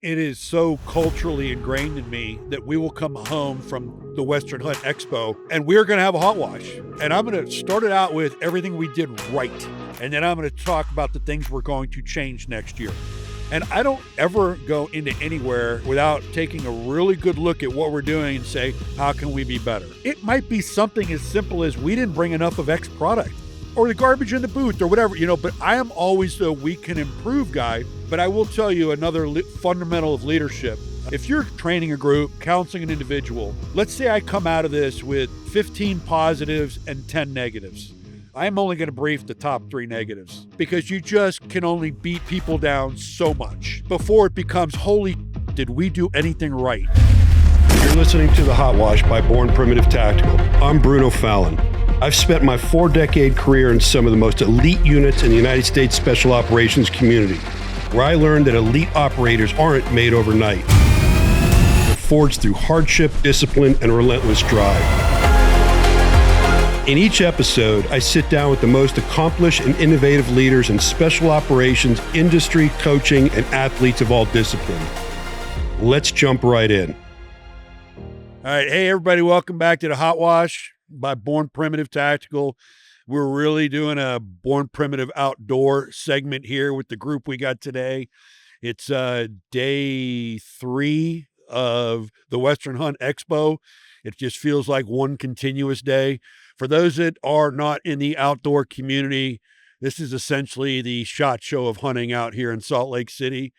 It is so culturally ingrained in me that we will come home from the Western Hunt Expo and we're going to have a hot wash. And I'm going to start it out with everything we did right. And then I'm going to talk about the things we're going to change next year. And I don't ever go into anywhere without taking a really good look at what we're doing and say, how can we be better? It might be something as simple as we didn't bring enough of X product or the garbage in the booth or whatever, but I am always the we can improve guy. But I will tell you another fundamental of leadership. If you're training a group, counseling an individual, let's say I come out of this with 15 positives and 10 negatives. I'm only going to brief the top 3 negatives because you just can only beat people down so much before it becomes, holy, did we do anything right? You're listening to The Hot Wash by Born Primitive Tactical. I'm Bruno Fallon. I've spent my 4-decade career in some of the most elite units in the United States Special Operations community, where I learned that elite operators aren't made overnight. They're forged through hardship, discipline, and relentless drive. In each episode, I sit down with the most accomplished and innovative leaders in special operations, industry, coaching, and athletes of all disciplines. Let's jump right in. All right. Hey, everybody. Welcome back to The Hot Wash by Born Primitive Tactical. We're really doing a Born Primitive outdoor segment here with the group we got today. It's day 3 of the Western Hunt Expo. It just feels like one continuous day. For those that are not in the outdoor community, this is essentially the SHOT Show of hunting out here in Salt Lake City.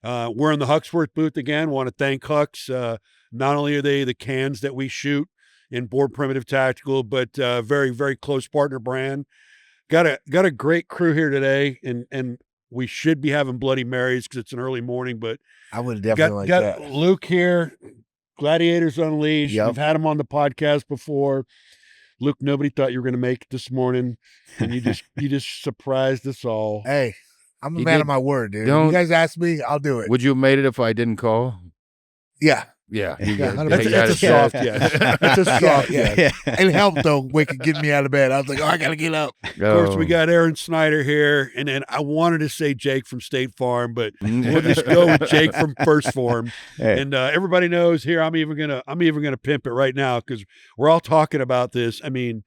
We're in the HUXWRX booth again. Want to thank Hux. Not only are they the cans that we shoot in Born Primitive Tactical, but very, very close partner brand. Got a great crew here today, and we should be having Bloody Marys because it's an early morning, but I would definitely got Luke here, Gladiators Unleashed. Yep. We've had him on the podcast before. Luke, nobody thought you were going to make it this morning, and you just surprised us all. Hey, I'm a You man did- of my word, dude. don't- You guys ask me, I'll do it. Would you have made it if I didn't call? Yeah. Yeah. Yeah, That's a soft yes. That's a soft yes. It helped though, getting me out of bed. I was like, I gotta get up. Of course, we got Aron Snyder here, and then I wanted to say Jake from State Farm, but we'll just go with Jake from First Phorm. Hey. And everybody knows here. I'm even gonna pimp it right now because we're all talking about this. I mean,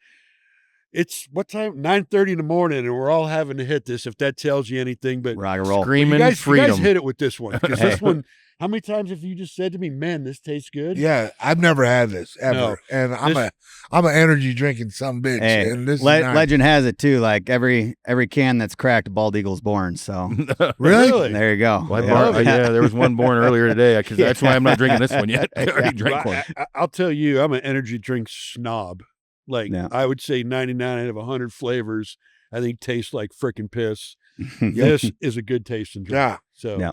it's what time? 9:30 in the morning, and we're all having to hit this. If that tells you anything, but Rock and roll. Screaming you guys freedom. hit it with this one because Hey. this one. How many times have you just said to me, "Man, this tastes good"? Yeah, I've never had this ever, No. and I'm an energy drinking some bitch, Hey, and this is nice. legend has it too. Like every can that's cracked, a bald eagle's born. So Really? there you go. Well, Yeah. yeah, there was one born earlier today because that's why I'm not drinking this one yet. I already drank one. I'll tell you, I'm an energy drink snob. Like Yeah. I would say 99 out of 100 flavors, I think taste like frickin' piss. This is a good tasting drink. Yeah, So, Yeah.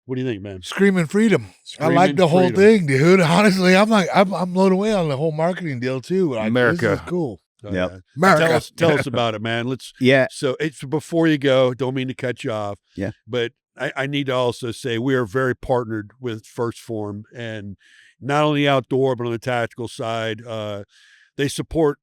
what do you think, man? screaming freedom. I like Screaming the whole freedom. thing, dude. Honestly, I'm blown away on the whole marketing deal too. Like, America. this is cool. Oh, Yep. yeah. America. Tell us about it, man. Let's. Yeah. So it's before you go. Don't mean to cut you off. Yeah. But I need to also say we are very partnered with First Phorm, and not only outdoor but on the tactical side. They support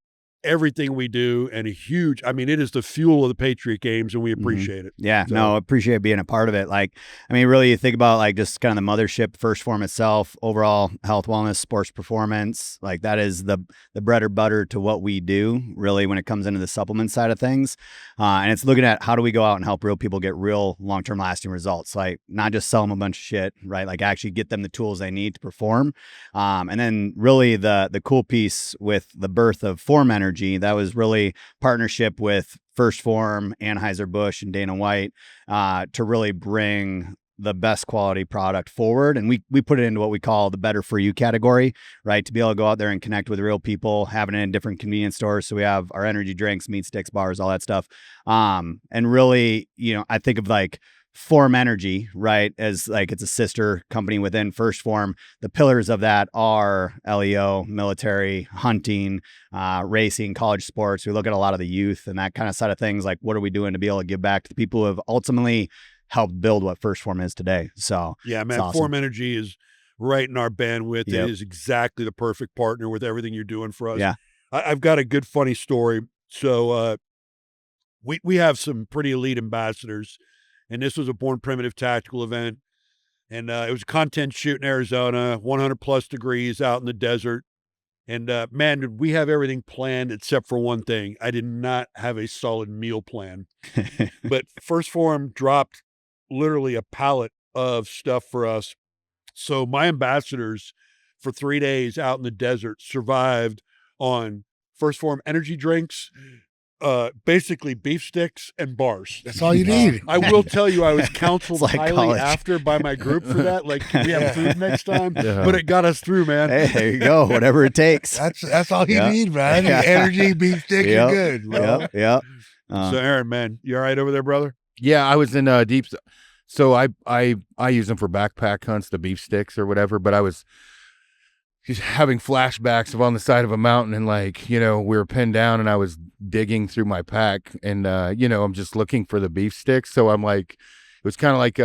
everything we do, and it is the fuel of the Patriot Games, and we appreciate it. Yeah, So- no, appreciate being a part of it. Like, I mean, really, you think about like just kind of the mothership, First Phorm itself, overall health, wellness, sports performance. Like that is the bread or butter to what we do, really, when it comes into the supplement side of things. And it's looking at how do we go out and help real people get real long-term lasting results, like not just sell them a bunch of shit, right? Like actually get them the tools they need to perform. And then really the cool piece with the birth of Phorm Energy, that was really partnership with First Phorm, Anheuser-Busch, and Dana White to really bring the best quality product forward. And we put it into what we call the better for you category, right? To be able to go out there and connect with real people, having it in different convenience stores. So we have our energy drinks, meat sticks, bars, all that stuff. And really, I think of like Phorm Energy, right, as like it's a sister company within First Phorm. The pillars of that are LEO, military, hunting, racing, college sports. We look at a lot of the youth and that kind of side of things. Like, what are we doing to be able to give back to the people who have ultimately helped build what First Phorm is today? So Yeah, man. awesome. Phorm Energy is right in our bandwidth. Yep. It is exactly the perfect partner with everything you're doing for us. Yeah. I've got a good, funny story. So we have some pretty elite ambassadors, and this was a Born Primitive Tactical event. And it was a content shoot in Arizona, 100 plus degrees out in the desert. And man, did we have everything planned except for one thing. I did not have a solid meal plan. But First Phorm dropped literally a pallet of stuff for us. So my ambassadors for 3 days out in the desert survived on First Phorm energy drinks, basically beef sticks and bars. That's all you need. I will tell you, I was counseled It's like highly college. after by my group for that. Like, can we have food next time? But it got us through, man. Hey, there you go. Whatever it takes. That's all you Yeah. need, man. Yeah. Energy, beef stick, Yep. you're good. Bro. Yep. So Aaron, man, you all right over there, brother? Yeah, I was in deep. So I use them for backpack hunts, the beef sticks or whatever. But I was just having flashbacks of on the side of a mountain and like, you know, we were pinned down and I was digging through my pack and, you know, I'm just looking for the beef sticks. So I'm like, it was kind of like,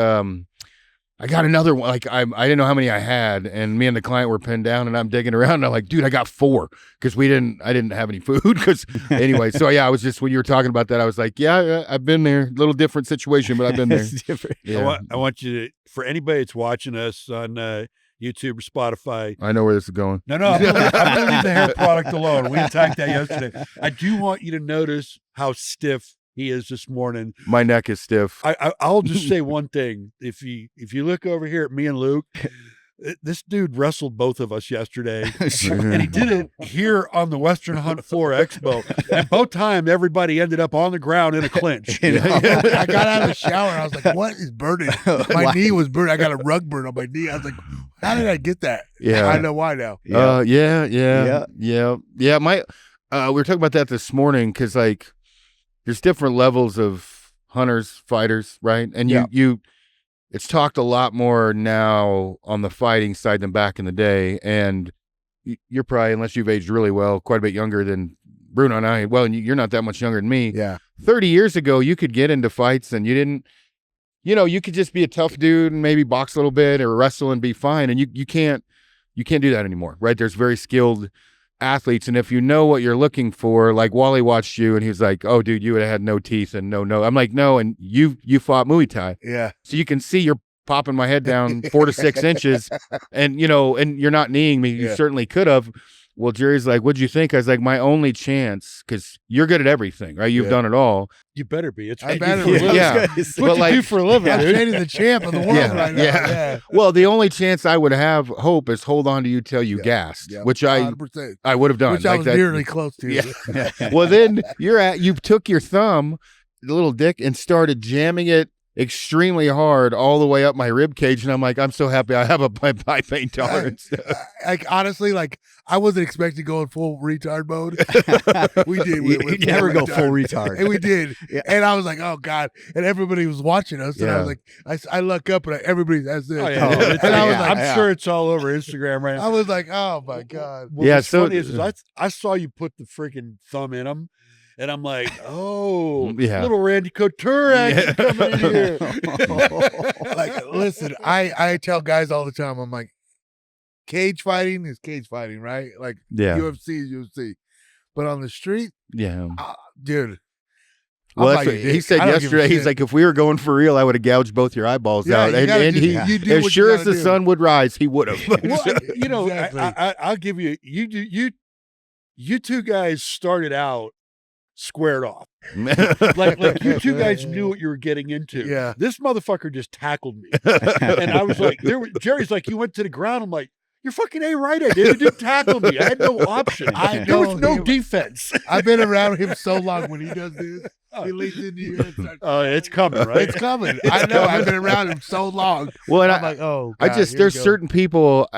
I got another one. Like I didn't know how many I had and me and the client were pinned down and I'm digging around and I'm like, dude, I got 4 because I didn't have any food because anyway. So yeah, I was just, when you were talking about that, I was like, yeah, I've been there. A little different situation, but I've been there. It's different. Yeah. I want you to, for anybody that's watching us on YouTube or Spotify. I know where this is going. No, I'm going to leave the hair product alone. We attacked that yesterday. I do want you to notice how stiff he is this morning. My neck is stiff. I'll just say one thing. If you look over here at me and Luke, this dude wrestled both of us yesterday. And he did it here on the Western Hunt Expo. And both times, everybody ended up on the ground in a clinch. I got out of the shower and I was like, what is burning? My knee was burning. I got a rug burn on my knee. I was like, how did I get that? Yeah. I know why now. Yeah. Yeah. My, we were talking about that this morning because like there's different levels of hunters, fighters, right? And it's talked a lot more now on the fighting side than back in the day. And you're probably, unless you've aged really well, quite a bit younger than Bruno and I. Well, and you're not that much younger than me. Yeah. 30 years ago, you could get into fights and you didn't, you know, you could just be a tough dude and maybe box a little bit or wrestle and be fine. And you can't do that anymore, right? There's very skilled athletes. And if you know what you're looking for, like Wally watched you and he was like, oh, dude, you would have had no teeth and no. I'm like, no. And you fought Muay Thai. Yeah. So you can see you're popping my head down 4 to 6 inches and, you know, and you're not kneeing me. You certainly could have. Well, Jerry's like, what'd you think? I was like, my only chance, because you're good at everything, right? You've done it all. You better be. It's I what better you do be. for a living. Yeah. What you do for a living, I'm dude. training the champ of the world right now. Yeah. Well, the only chance I would have hope is hold on to you till you gassed, Yeah. which I 100%. would have done. Which I like was that. nearly close to. Yeah. Well, then you took your thumb, the little dick, and started jamming it extremely hard all the way up my rib cage, and I'm like, I'm so happy I have a high pain tolerance. Like honestly, like I wasn't expecting to go in full retard mode. We did. We You never go full retard. And we did. Yeah. And I was like, oh God. And everybody was watching us. And I was like, I look up and everybody has this. Oh, yeah. And I was like, I'm sure it's all over Instagram right now. I was like, oh my God. Well, Yeah, what's so- funny is I saw you put the freaking thumb in them, and I'm like, oh, Yeah. little Randy Couture action coming in here. Like, listen, I tell guys all the time, I'm like, cage fighting is cage fighting, right? Like Yeah. UFC is UFC. But on the street, Yeah. dude. Well, I'll that's buy what you a he dick. said I don't give a yesterday. He's shit. like, if we were going for real, I would have gouged both your eyeballs Yeah, out. you And, gotta and do- he, you do as what sure you as the gotta do. sun would rise, he would have. Well, you know, Exactly. I'll give you. You two guys started out squared off. Like you two guys knew what you were getting into. Yeah. This motherfucker just tackled me, and I was like, Jerry's like, you went to the ground. I'm like, you're fucking right. I did. He didn't tackle me. I had no option. There was no defense. I've been around him so long when he does this. He leans into you and starts. Oh, it's coming, right? It's coming. I know. I've been around him so long. Well, and I'm like, oh, I God, just, here there's we go. certain people,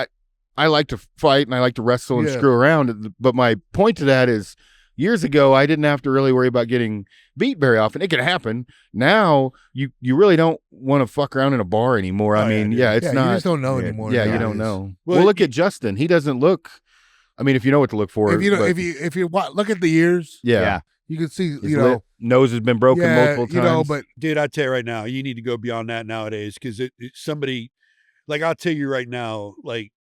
I like to fight and I like to wrestle and Yeah. screw around. But my point to that is years ago, I didn't have to really worry about getting beat very often. It can happen. Now, you really don't want to fuck around in a bar anymore. I mean, dude. it's not. You just don't know anymore. Yeah, you nowadays. don't know. Well, Well, look at Justin. He doesn't look, I mean, if you know what to look for. If you know, but- if you look at the ears, yeah. you can see. His You know, nose has been broken multiple times. You know, but Dude, I tell you right now, you need to go beyond that nowadays because somebody, like I'll tell you right now, like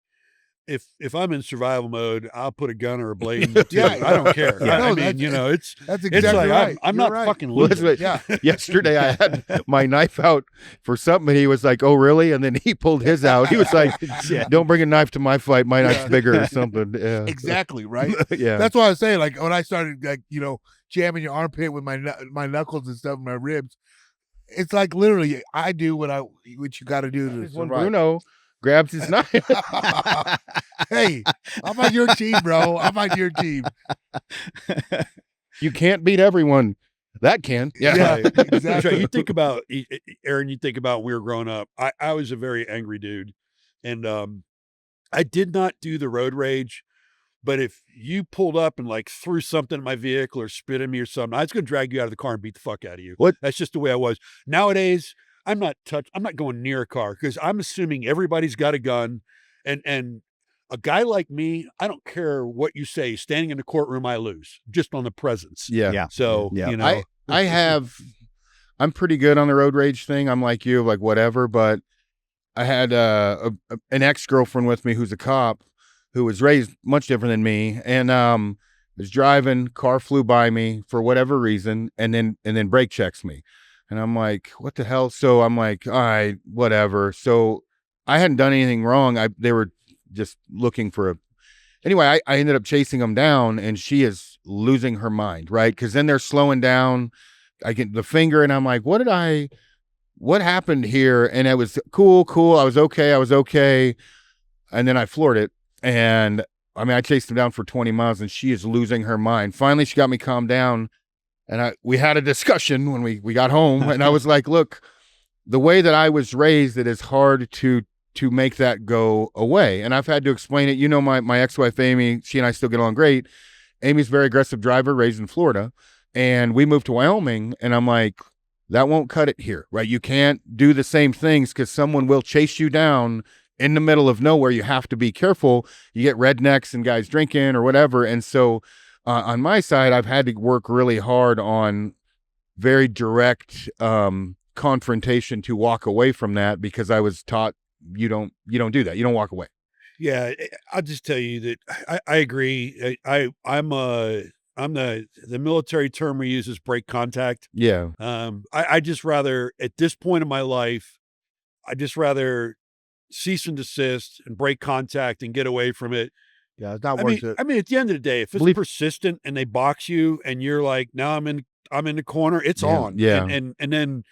if I'm in survival mode, I'll put a gun or a blade in the tube. Yeah. I don't care. Yeah. I No, mean, it's That's it's exactly like right. I'm You're not right. fucking Well, that's losing. what- Yeah. Yesterday I had my knife out for something, and he was like, "Oh, really?" And then he pulled his out. He was like, Yeah. "Don't bring a knife to my fight. My knife's bigger or something." Yeah, Exactly, right? yeah. That's why I was saying, like, when I started, like, jamming your armpit with my knuckles and stuff, my ribs, it's like literally, I do what you got to do to When survive. Bruno grabs his knife. Hey, I'm on your team, bro. I'm on your team. You can't beat everyone. That can. Yeah. Yeah, Right. That's exactly. right. You think about Aaron. You think about when we were growing up. I was a very angry dude, and I did not do the road rage. But if you pulled up and like threw something in my vehicle or spit at me or something, I was going to drag you out of the car and beat the fuck out of you. What? That's just the way I was. Nowadays, I'm not going near a car because I'm assuming everybody's got a gun, and a guy like me, I don't care what you say. Standing in the courtroom, I lose just on the presence. Yeah. Yeah. So Yeah. you know, I'm pretty good on the road rage thing. I'm like you, like whatever. But I had an ex-girlfriend with me who's a cop who was raised much different than me, and was driving, car flew by me for whatever reason, and then brake checks me, and I'm like, what the hell? So I'm like, all right, whatever. So I hadn't done anything wrong. They were just looking for a. Anyway, I ended up chasing them down, and she is losing her mind, right? Because then they're slowing down. I get the finger, and I'm like, what happened here? And it was cool. I was okay. And then I floored it. And I mean, I chased him down for 20 miles, and she is losing her mind. Finally, she got me calmed down, and we had a discussion when we got home. And I was like, look, the way that I was raised, it is hard to make that go away. And I've had to explain it. My ex-wife, Amy, she and I still get along great. Amy's a very aggressive driver, raised in Florida. And we moved to Wyoming, and I'm like, that won't cut it here, right? You can't do the same things because someone will chase you down in the middle of nowhere. You have to be careful. You get rednecks and guys drinking or whatever. And so on my side, I've had to work really hard on very direct confrontation to walk away from that, because I was taught you don't do that. You don't walk away. yeah, I'll just tell you that I agree. I'm the military term we use is break contact. Yeah. I just rather, at this point in my life, I just rather cease and desist and break contact and get away from it. Yeah, it's not I worth mean, it. I mean, at the end of the day, if it's persistent and they box you and you're like, now I'm in the corner, it's Yeah, on. yeah. And then,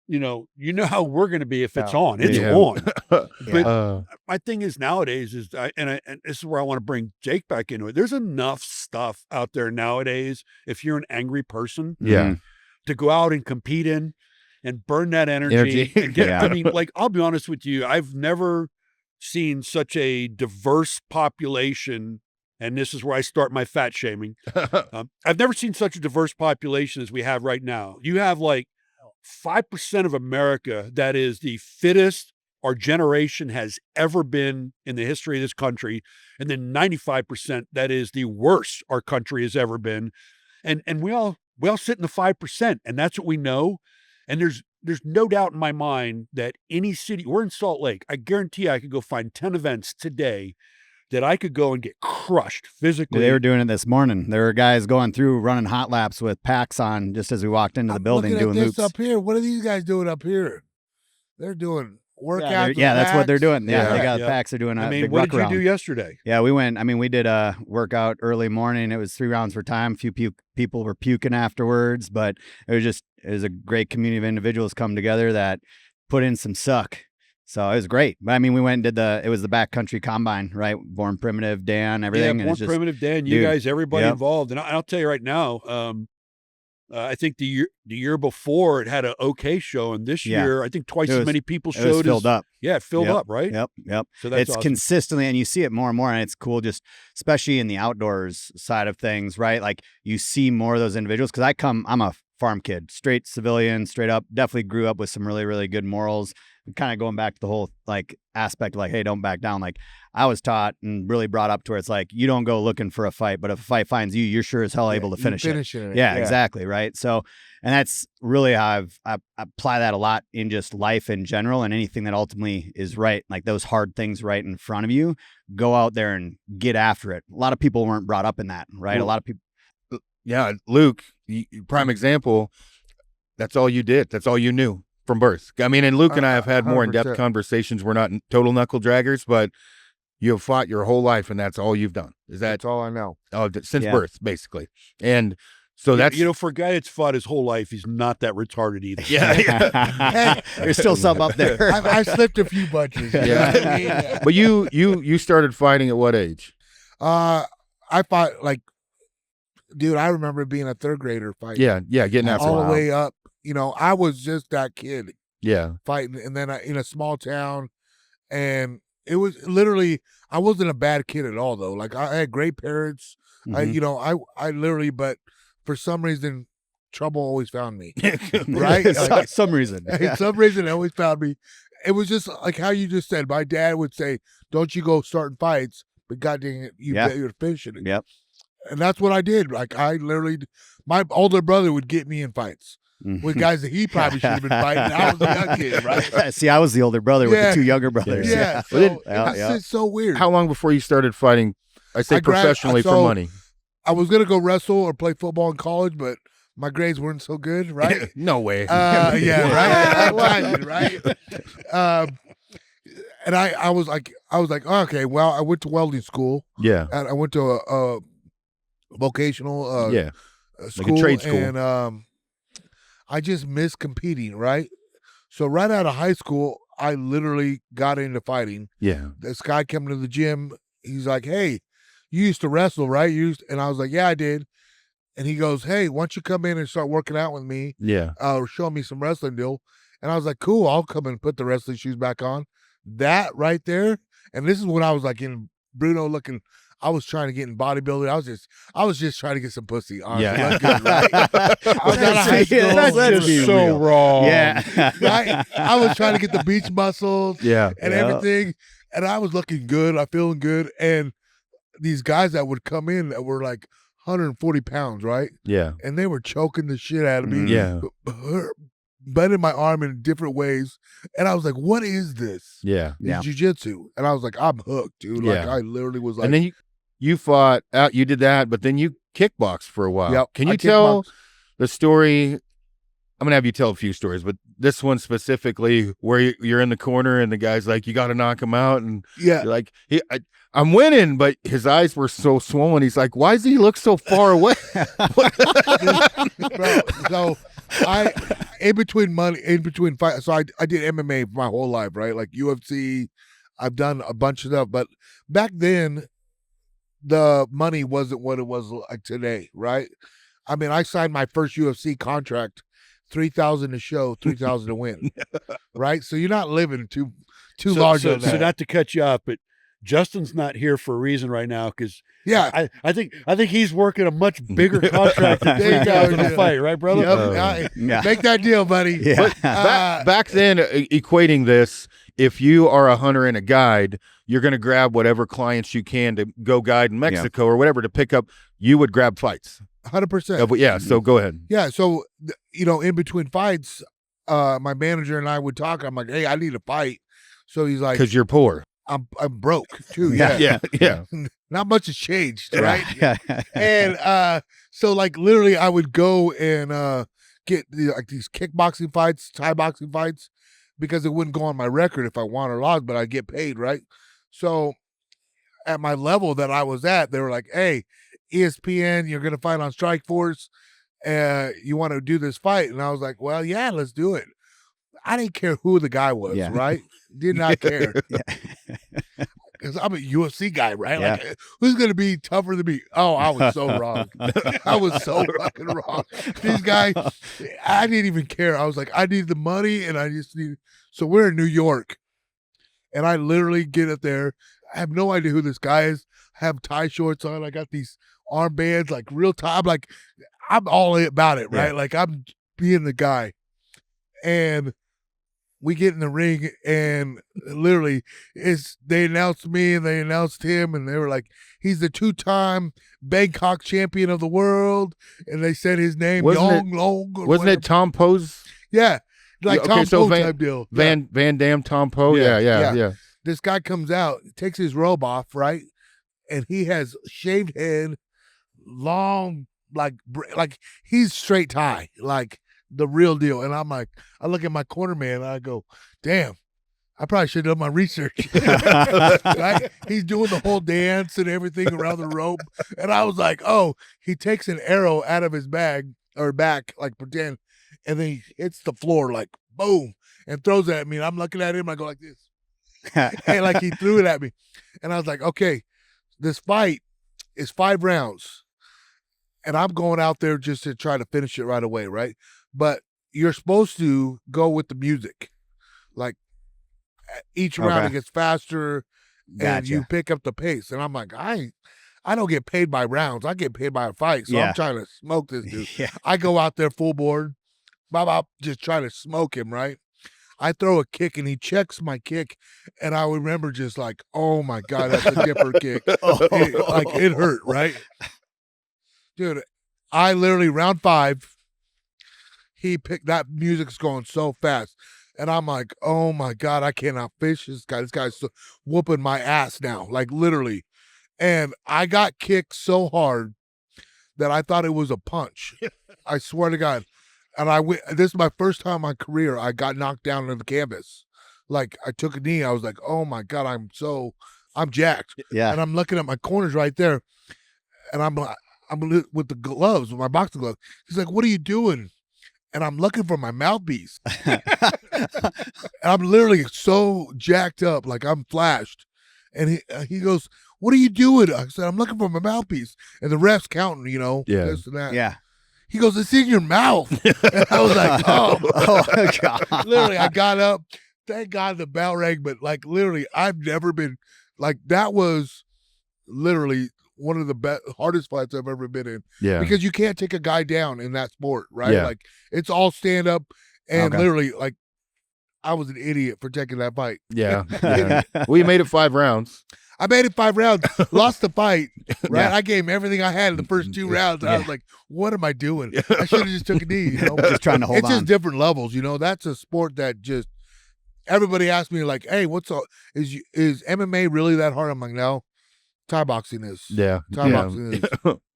you know how we're going to be if it's Yeah. on. It's Yeah. on. Yeah. But my thing is nowadays is, and this is where I want to bring Jake back into it. There's enough stuff out there nowadays, if you're an angry person, Yeah. to go out and compete in and burn that energy. And get, Yeah. I mean, like, I'll be honest with you, I've never seen such a diverse population, and this is where I start my fat shaming. I've never seen such a diverse population as we have right now. You have like 5% of America that is the fittest our generation has ever been in the history of this country, and then 95% that is the worst our country has ever been. And we all sit in the 5%, and that's what we know. And there's no doubt in my mind that any city, we're in Salt Lake, I guarantee I could go find 10 events today that I could go and get crushed physically. They were doing it this morning. There were guys going through running hot laps with packs on just as we walked into the I'm building looking at doing this loops. up here. What are these guys doing up here? They're doing workouts. Yeah, that's what they're doing. Yeah, Yeah. they got Yeah. packs. They're doing a I mean, big what ruck did you round. do yesterday? Yeah, we did a workout early morning. It was 3 rounds for time. A few people were puking afterwards, but it was a great community of individuals come together that put in some suck. So it was great. But I mean, we went and did it was the backcountry combine, right? Born Primitive, Dan, everything. Yeah, and Born it's just, Primitive, Dan, you dude, guys, everybody yep. involved. And I'll tell you right now, I think the year before it had an okay show, and this Yeah. year I think twice It as was- many people it was showed. filled up. Yeah, filled Yep. up, right? Yep. So that's It's awesome. consistently, and you see it more and more, and it's cool, just especially in the outdoors side of things, right? Like you see more of those individuals, because I'm a farm kid, straight civilian, straight up, definitely grew up with some really, really good morals. kind of going back to the whole like aspect of like, hey, don't back down. Like I was taught and really brought up to where it's like, you don't go looking for a fight, but if a fight finds you, you're sure as hell able to finish it. Yeah, exactly. Right. So, and that's really how I apply that a lot in just life in general, and anything that ultimately is right, like those hard things right in front of you, go out there and get after it. A lot of people weren't brought up in that, right? Well, a lot of people. Yeah. Luke, prime example. That's all you did. That's all you knew from birth. I mean, and Luke and I have had more in-depth 100%. conversations. We're not total knuckle draggers, but you have fought your whole life, and that's all you've done. Is that That's all I know. since birth, basically? And so that's, you know, for a guy that's fought his whole life, he's not that retarded either. Hey, there's still some up there. I slipped a few bunches. You know what I mean? But you started fighting at what age? I fought like, dude, I remember being a third grader fighting. Yeah, getting after all it. the way up. You know, I was just that kid Yeah, fighting, and then in a small town, and it was literally, I wasn't a bad kid at all though. Like I had great parents. I literally, but for some reason, trouble always found me. Right? Like, some reason. some reason, it always found me. It was just like how you just said. My dad would say, "Don't you go starting fights, but goddamn it, you're finishing it." Yep. And that's what I did. Like I literally, my older brother would get me in fights with guys that he probably should have been fighting. I was a young kid, right? See, I was the older brother with the two younger brothers. Yeah. So it's so weird. How long before you started fighting? I say professionally for money. I was gonna go wrestle or play football in college, but my grades weren't so good, right? No way. Yeah, right. And I was like, oh, okay, well, I went to welding school. Yeah. And I went to a vocational school, like a trade school. and I just missed competing, right? So right out of high school, I literally got into fighting. Yeah. This guy came to the gym. He's like, "Hey, you used to wrestle, right?" And I was like, "Yeah, I did." And he goes, "Hey, why don't you come in and start working out with me? Yeah. Show me some wrestling deal." And I was like, "Cool, I'll come and put the wrestling shoes back on." That right there, and this is when I was like in Bruno looking. I was trying to get in bodybuilding. I was just trying to get some pussy. Honestly. Yeah. Look good, right? I was out of high school. That's just so wrong. Yeah. Right? I was trying to get the beach muscles Yeah. and everything, and I was looking good. I feeling good, and these guys that would come in that were like 140 pounds, right? Yeah. And they were choking the shit out of me. Yeah. Bending my arm in different ways. And I was like, what is this? Yeah. It's jiu-jitsu. And I was like, I'm hooked, dude. Like Yeah. I literally was like, And then you fought out, you did that, but then you kickboxed for a while. Yep, Can I you tell kickboxed. the story? I'm going to have you tell a few stories, but this one specifically where you're in the corner and the guy's like, you got to knock him out. And yeah. you're like, I'm winning, but his eyes were so swollen. He's like, why does he look so far away? Bro, so in between fights, so I did MMA my whole life, right? Like UFC, I've done a bunch of stuff, but back then the money wasn't what it was like today, right? I mean, I signed my first UFC contract, $3,000 to show, $3,000 to win, right? So you're not living too large on that. So not to cut you off, but Justin's not here for a reason right now because yeah, I think he's working a much bigger contract than $3,000 a fight, right, brother? Yep. Make that deal, buddy. Yeah. Back then, equating this, if you are a hunter and a guide, you're going to grab whatever clients you can to go guide in Mexico or whatever to pick up. You would grab fights. 100%. Yeah, so go ahead. Yeah, so in between fights, my manager and I would talk. I'm like, hey, I need a fight. So he's like, Because you're poor. I'm broke too. Yeah. Yeah. Not much has changed, right? And so like literally I would go and get these kickboxing fights, Thai boxing fights, because it wouldn't go on my record if I won or lost, but I'd get paid, right? So at my level that I was at, they were like, hey, ESPN, you're gonna fight on Strikeforce. You want to do this fight? And I was like, well, yeah, let's do it. I didn't care who the guy was, right? Did not care. Because I'm a UFC guy, right? Yeah. Like, who's going to be tougher than me? Oh, I was so wrong. I was so fucking wrong. These guys, I didn't even care. I was like, I need the money and I just need. So we're in New York. And I literally get up there. I have no idea who this guy is. I have tie shorts on. I got these armbands, like real tie. I'm all about it, right? Like I'm being the guy. And we get in the ring, and literally they announced me and they announced him, and they were like, he's the 2-time Bangkok champion of the world, and they said his name, Wasn't Wasn't it Tom Poe's? Yeah, like Okay, Tom so Poe type deal. Van Damme, Tom Poe. Yeah, Yeah. This guy comes out, takes his robe off, right, and he has shaved head, long, like he's straight tie, like the real deal. And I'm like, I look at my corner man and I go, damn, I probably should have done my research. Right? He's doing the whole dance and everything around the rope. And I was like, oh, he takes an arrow out of his bag or back, like pretend, and then he hits the floor like boom and throws it at me. And I'm looking at him, I go like this. And like he threw it at me. And I was like, okay, this fight is 5 rounds. And I'm going out there just to try to finish it right away, right? But you're supposed to go with the music. Like each round it gets faster and you pick up the pace. And I'm like, I don't get paid by rounds. I get paid by a fight. So I'm trying to smoke this dude. I go out there full board, just trying to smoke him, right? I throw a kick and he checks my kick. And I remember just like, oh my God, that's a dipper kick. It hurt, right? Dude, I literally, round 5, he picked, that music's going so fast. And I'm like, oh my God, I cannot fish this guy. This guy's whooping my ass now, like literally. And I got kicked so hard that I thought it was a punch. I swear to God. And this is my first time in my career I got knocked down on the canvas. Like I took a knee. I was like, oh my God, I'm jacked. Yeah. And I'm looking at my corners right there. And I'm with the gloves, with my boxing gloves. He's like, what are you doing? And I'm looking for my mouthpiece. And I'm literally so jacked up, like I'm flashed. And he goes, what are you doing? I said, I'm looking for my mouthpiece. And the ref's counting, this and that. Yeah. He goes, it's in your mouth. And I was like, oh God. Literally, I got up. Thank God the bell rang. But like literally, I've never been, like that was literally one of the hardest fights I've ever been in. Yeah. Because you can't take a guy down in that sport, right? Yeah. Like it's all stand up, and literally, like I was an idiot for taking that fight. Yeah. Well, you made it 5 rounds. I made it 5 rounds, lost the fight, right? Yeah. I gave him everything I had in the first 2 rounds. And I was like, what am I doing? I should have just took a knee, Just trying to hold it's on. just different levels, That's a sport that just, everybody asks me like, hey, is MMA really that hard? I'm like, no. Thai boxing is. Yeah. Thai boxing is.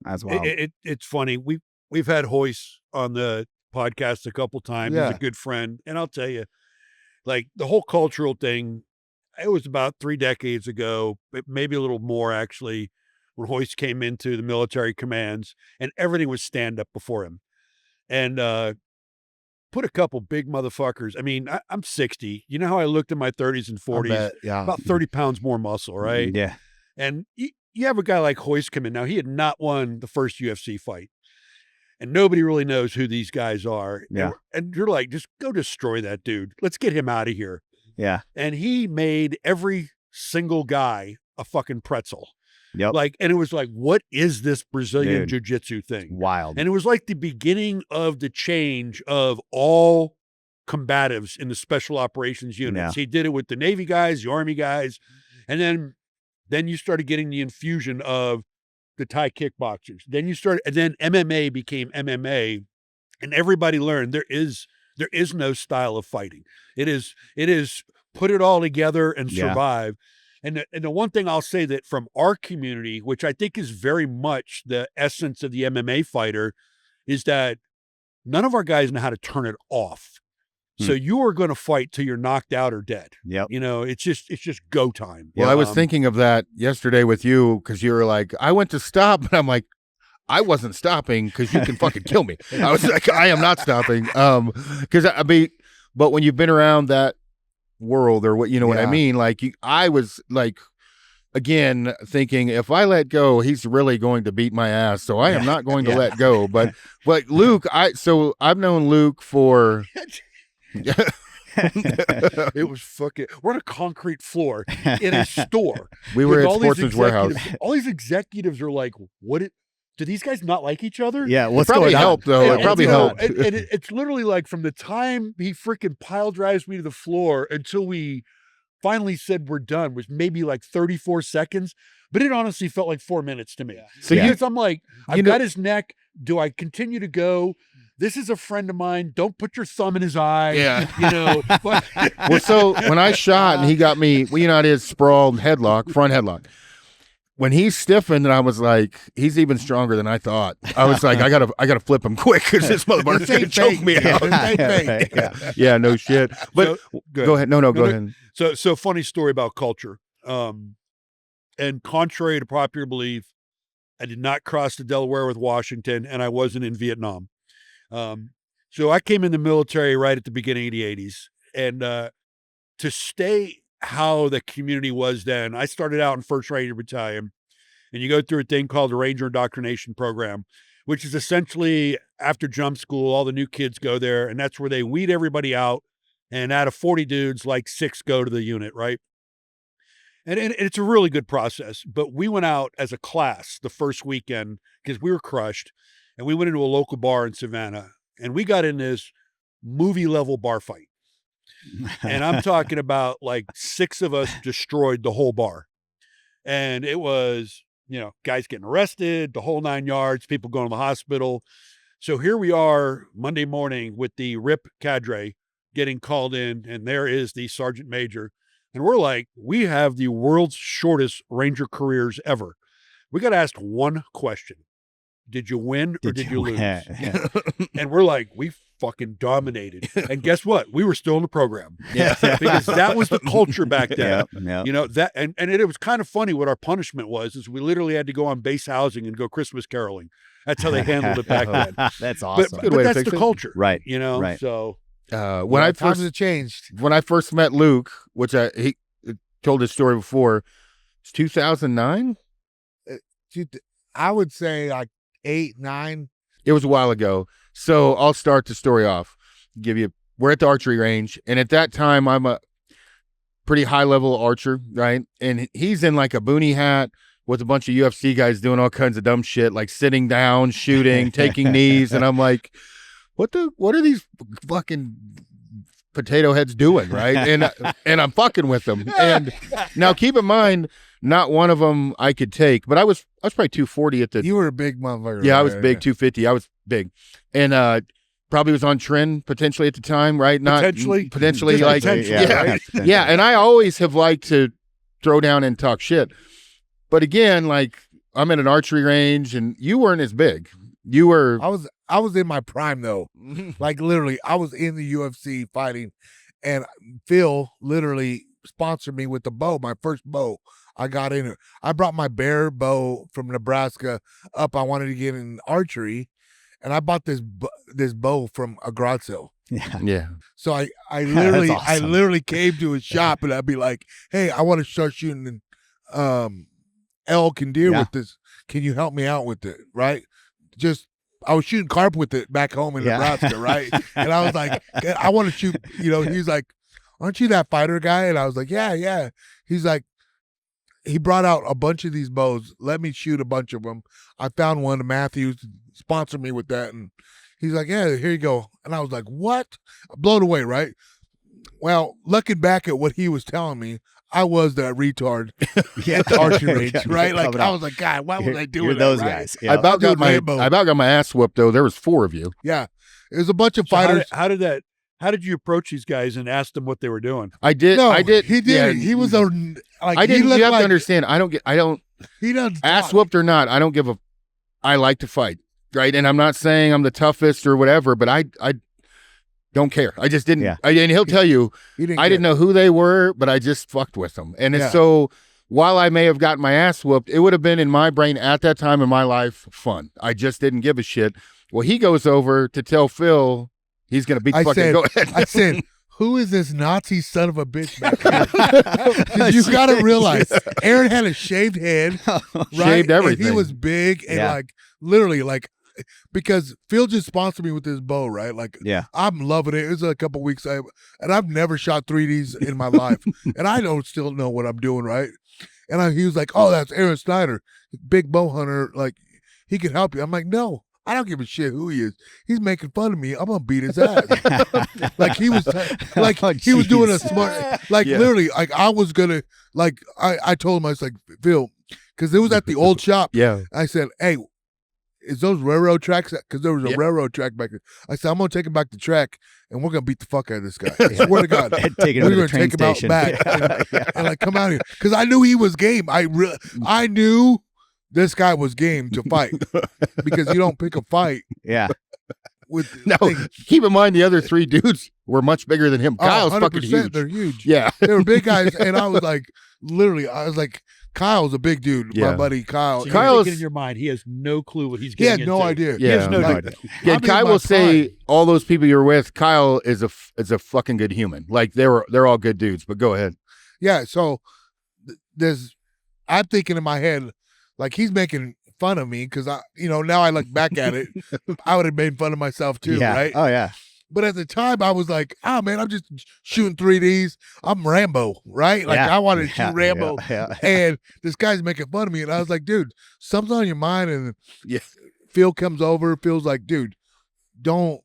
That's wild. It's funny. We've had Hoist on the podcast a couple times. Yeah. He's a good friend. And I'll tell you, like the whole cultural thing, it was about 3 decades ago, maybe a little more actually, when Hoist came into the military commands and everything was stand up before him. And put a couple big motherfuckers. I mean, I'm 60. You know how I looked in my 30s and 40s? Yeah. About 30 pounds more muscle, right? Yeah. And you have a guy like Hoist come in. Now, he had not won the first UFC fight. And nobody really knows who these guys are. Yeah. And you're like, just go destroy that dude. Let's get him out of here. Yeah. And he made every single guy a fucking pretzel. Yep. Like, and it was like, what is this Brazilian Dude. jiu-jitsu thing? Wild. And it was like the beginning of the change of all combatives in the special operations units. Yeah. He did it with the Navy guys, the Army guys. And then you started getting the infusion of the Thai kickboxers. And then MMA became MMA, and everybody learned there is no style of fighting. It is put it all together and survive. And the one thing I'll say that from our community, which I think is very much the essence of the MMA fighter, is that none of our guys know how to turn it off. So you are going to fight till you're knocked out or dead. Yep. It's just go time. Well, I was thinking of that yesterday with you because you were like, I went to stop, and I'm like, I wasn't stopping because you can fucking kill me. I was like, I am not stopping. Because I mean, but when you've been around that world or what, what I mean? Like I was like, again, thinking if I let go, he's really going to beat my ass. So I am not going to let go. But Luke, I've known Luke for. It was fucking. We're on a concrete floor in a store. We were with at all these Sportsman's Warehouse. All these executives are like, "What? do these guys not like each other? Yeah, It what's probably going on? helped though. It probably helped. It's literally like from the time he freaking pile drives me to the floor until we finally said we're done was maybe like 34 seconds, but it honestly felt like 4 minutes to me. So Because I'm like, I've know- got his neck. Do I continue to go? This is a friend of mine. Don't put your thumb in his eye. Yeah. You know. But Well, so when I shot and he got me, well, you know, it is sprawled headlock, front headlock. When he stiffened, and I was like, he's even stronger than I thought. I was like, I gotta flip him quick because this motherfucker's gonna choke me out. Yeah, no shit. But go ahead. No, go ahead. So funny story about culture. And contrary to popular belief, I did not cross the Delaware with Washington, and I wasn't in Vietnam. So I came in the military right at the beginning of the 80s. And to stay how the community was then, I started out in 1st Ranger Battalion, and you go through a thing called the Ranger Indoctrination Program, which is essentially after jump school, all the new kids go there, and that's where they weed everybody out. And out of 40 dudes, like 6 go to the unit, right? And it's a really good process. But we went out as a class the first weekend because we were crushed, and we went into a local bar in Savannah, and we got in this movie level bar fight. And I'm talking about like 6 of us destroyed the whole bar. And it was, you know, guys getting arrested, the whole 9 yards, people going to the hospital. So here we are Monday morning with the RIP cadre getting called in, and there is the sergeant major. And we're like, we have the world's shortest Ranger careers ever. We got asked one question. Did you win or did you lose? Yeah. And we're like, we fucking dominated. And guess what? We were still in the program. Yeah. Because that was the culture back then. Yeah. You know, that and it was kind of funny what our punishment was, is we literally had to go on base housing and go Christmas caroling. That's how they handled it back then. That's awesome. But way to that's fix the it. culture. Right. You know, Right. so When I times first have changed. when I first met Luke, which he told his story before, it's 2009. I would say like 8, 9. It was a while ago. So I'll start the story off. We're at the archery range, and at that time I'm a pretty high level archer, right? And he's in like a boonie hat with a bunch of UFC guys doing all kinds of dumb shit, like sitting down, shooting, taking knees, and I'm like, what are these fucking potato heads doing, right? And I'm fucking with them. And now keep in mind, not one of them I could take, but I was probably 240 at the. You were a big motherfucker. Yeah, I was big, 250. I was big, and probably was on trend potentially at the time, right? Not Potentially, like potentially, yeah. And I always have liked to throw down and talk shit, but again, like I'm at an archery range, and you weren't as big. You were. I was in my prime though. Like literally, I was in the UFC fighting, and Phil literally sponsored me with the bow, my first bow. I got in it. I brought my bear bow from Nebraska up. I wanted to get in archery, and I bought this bow from a garage sale. Yeah. So I literally awesome. I literally came to his shop, and I'd be like, "Hey, I want to start shooting elk and deer with this. Can you help me out with it?" Right? Just I was shooting carp with it back home in Nebraska, right? And I was like, I want to shoot. You know, he's like, "Aren't you that fighter guy?" And I was like, "Yeah." He's like, he brought out a bunch of these bows. Let me shoot a bunch of them. I found one. Matthews sponsored me with that, and he's like, "Yeah, here you go." And I was like, "What?" Blown away, right? Well, looking back at what he was telling me, I was that retard at the archery range, right? Like I was like, God, why was I doing You're that? those right? guys. I about got my ass whooped though. There was 4 of you. Yeah, it was a bunch of So fighters. how did you approach these guys and ask them what they were doing? I did. No, I did. He did. Yeah, He was a like. I didn't. He You have like, to understand. I don't. He doesn't Ass talk. whooped or not, I don't give a. I like to fight, right? And I'm not saying I'm the toughest or whatever, but I don't care. I just didn't. Yeah. And he'll tell you, He didn't I didn't care. know who they were, but I just fucked with them. And it's Yeah. so while I may have gotten my ass whooped, it would have been in my brain at that time in my life fun. I just didn't give a shit. Well, he goes over to tell Phil he's going to beat the I fucking. said, Go ahead. I said, who is this Nazi son of a bitch back here? 'Cause you got to realize, Aaron had a shaved head, right? Shaved everything. And he was big and Yeah. like literally like because Phil just sponsored me with this bow, right? Like Yeah. I'm loving it. It was a couple weeks, and I've never shot 3Ds in my life, and I don't still know what I'm doing, right? And he was like, "Oh, that's Aron Snyder, big bow hunter." Like he can help you. I'm like, no, I don't give a shit who he is. He's making fun of me. I'm gonna beat his ass. Like he was, he was doing a smart, literally, like I was gonna, like I told him, I was like, Phil, because it was at the old shop. Yeah. I said, hey, is those railroad tracks? Because there was a railroad track back there. I said, I'm gonna take him back to track, and we're gonna beat the fuck out of this guy. I swear to God, Take him we're to the gonna train take him out station. back and like come out here because I knew he was game. I knew this guy was game to fight because you don't pick a fight Yeah. with No, things. keep in mind the other 3 dudes were much bigger than him. Kyle's fucking 100%, huge. They're huge. Yeah. They were big guys, and I was like, literally, I was like, Kyle's a big dude. Yeah. My buddy Kyle. So you're Kyle's- thinking in your mind, he has no clue what he's He getting had no into. idea. He has Yeah. no No idea. idea. Yeah, I'm in Kai my will say prime. all those people you're with, Kyle is a fucking good human. Like they're all good dudes. But go ahead. Yeah, so I'm thinking in my head, like he's making fun of me because now I look back at it, I would have made fun of myself too, Yeah. right? Oh yeah. But at the time, I was like, oh man, I'm just shooting 3Ds. I'm Rambo, right? Like Yeah. I wanted to Yeah. shoot Rambo. Yeah. And this guy's making fun of me. And I was like, dude, something's on your mind. And Yeah. Phil comes over, feels like, dude,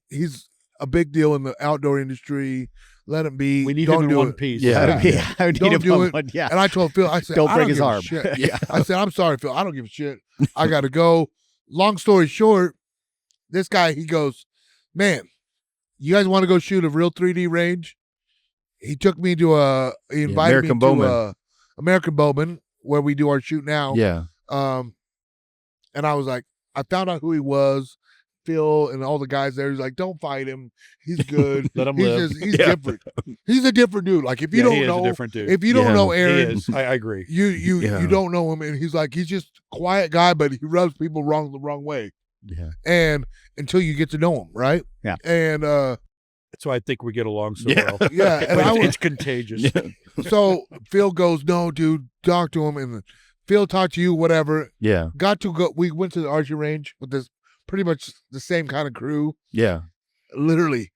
he's a big deal in the outdoor industry. Let him be. We need Don't him in do one it. piece. Yeah. I need Don't him do on it. one. Yeah. And I told Phil, I said, Don't I break don't his give a arm. shit. Yeah. I said, I'm sorry, Phil. I don't give a shit. I got to go. Long story short, this guy, he goes, man, you guys want to go shoot a real 3D range? He took me to he invited American me Bowman. to American Bowman, where we do our shoot now. Yeah. And I was like, I found out who he was. Phil and all the guys there. He's like, don't fight him. He's good. Let him he's live. he's Yeah. different. He's a different dude. Like if you Yeah, he don't is know, a different dude. if you don't Yeah. know He Aaron, is. I agree. you Yeah. you don't know him, and he's like he's just a quiet guy, but he rubs people the wrong way. Yeah. And until you get to know him, right? Yeah. And That's why I think we get along so Yeah. well. yeah, and But I was it's contagious. so Phil goes, no, dude, talk to him, and Phil talked to you, whatever. Yeah. Got to go. We went to the archery range with this pretty much the same kind of crew, Yeah. literally.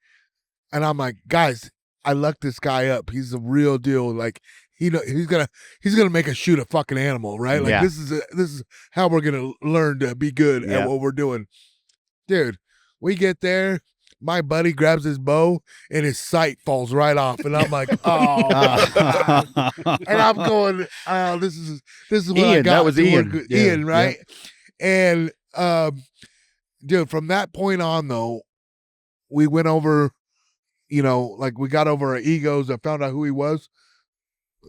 And I'm like, guys, I lucked this guy up. He's the real deal. Like he's gonna make us shoot a fucking animal, right? Like Yeah. this is how we're gonna learn to be good Yeah. at what we're doing, dude. We get there. My buddy grabs his bow and his sight falls right off, and I'm like, oh, and I'm going, oh, this is what I Ian, got. that was to Ian. work with. Yeah, Ian, right? And dude, from that point on, though, we went over, like we got over our egos. I found out who he was.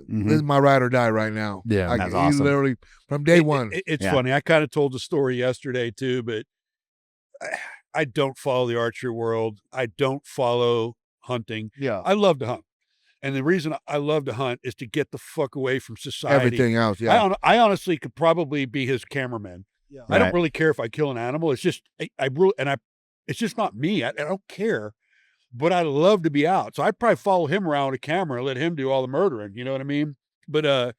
Mhm. This is my ride or die right now. Yeah, Like, that's he awesome. literally from day one. It's Yeah. funny. I kind of told the story yesterday too, but I don't follow the archery world. I don't follow hunting. Yeah, I love to hunt. And the reason I love to hunt is to get the fuck away from society. everything else. Yeah, I honestly could probably be his cameraman. Yeah. I don't Right. really care if I kill an animal. It's just it's just not me. I don't care, but I love to be out. So I'd probably follow him around with a camera and let him do all the murdering. You know what I mean? But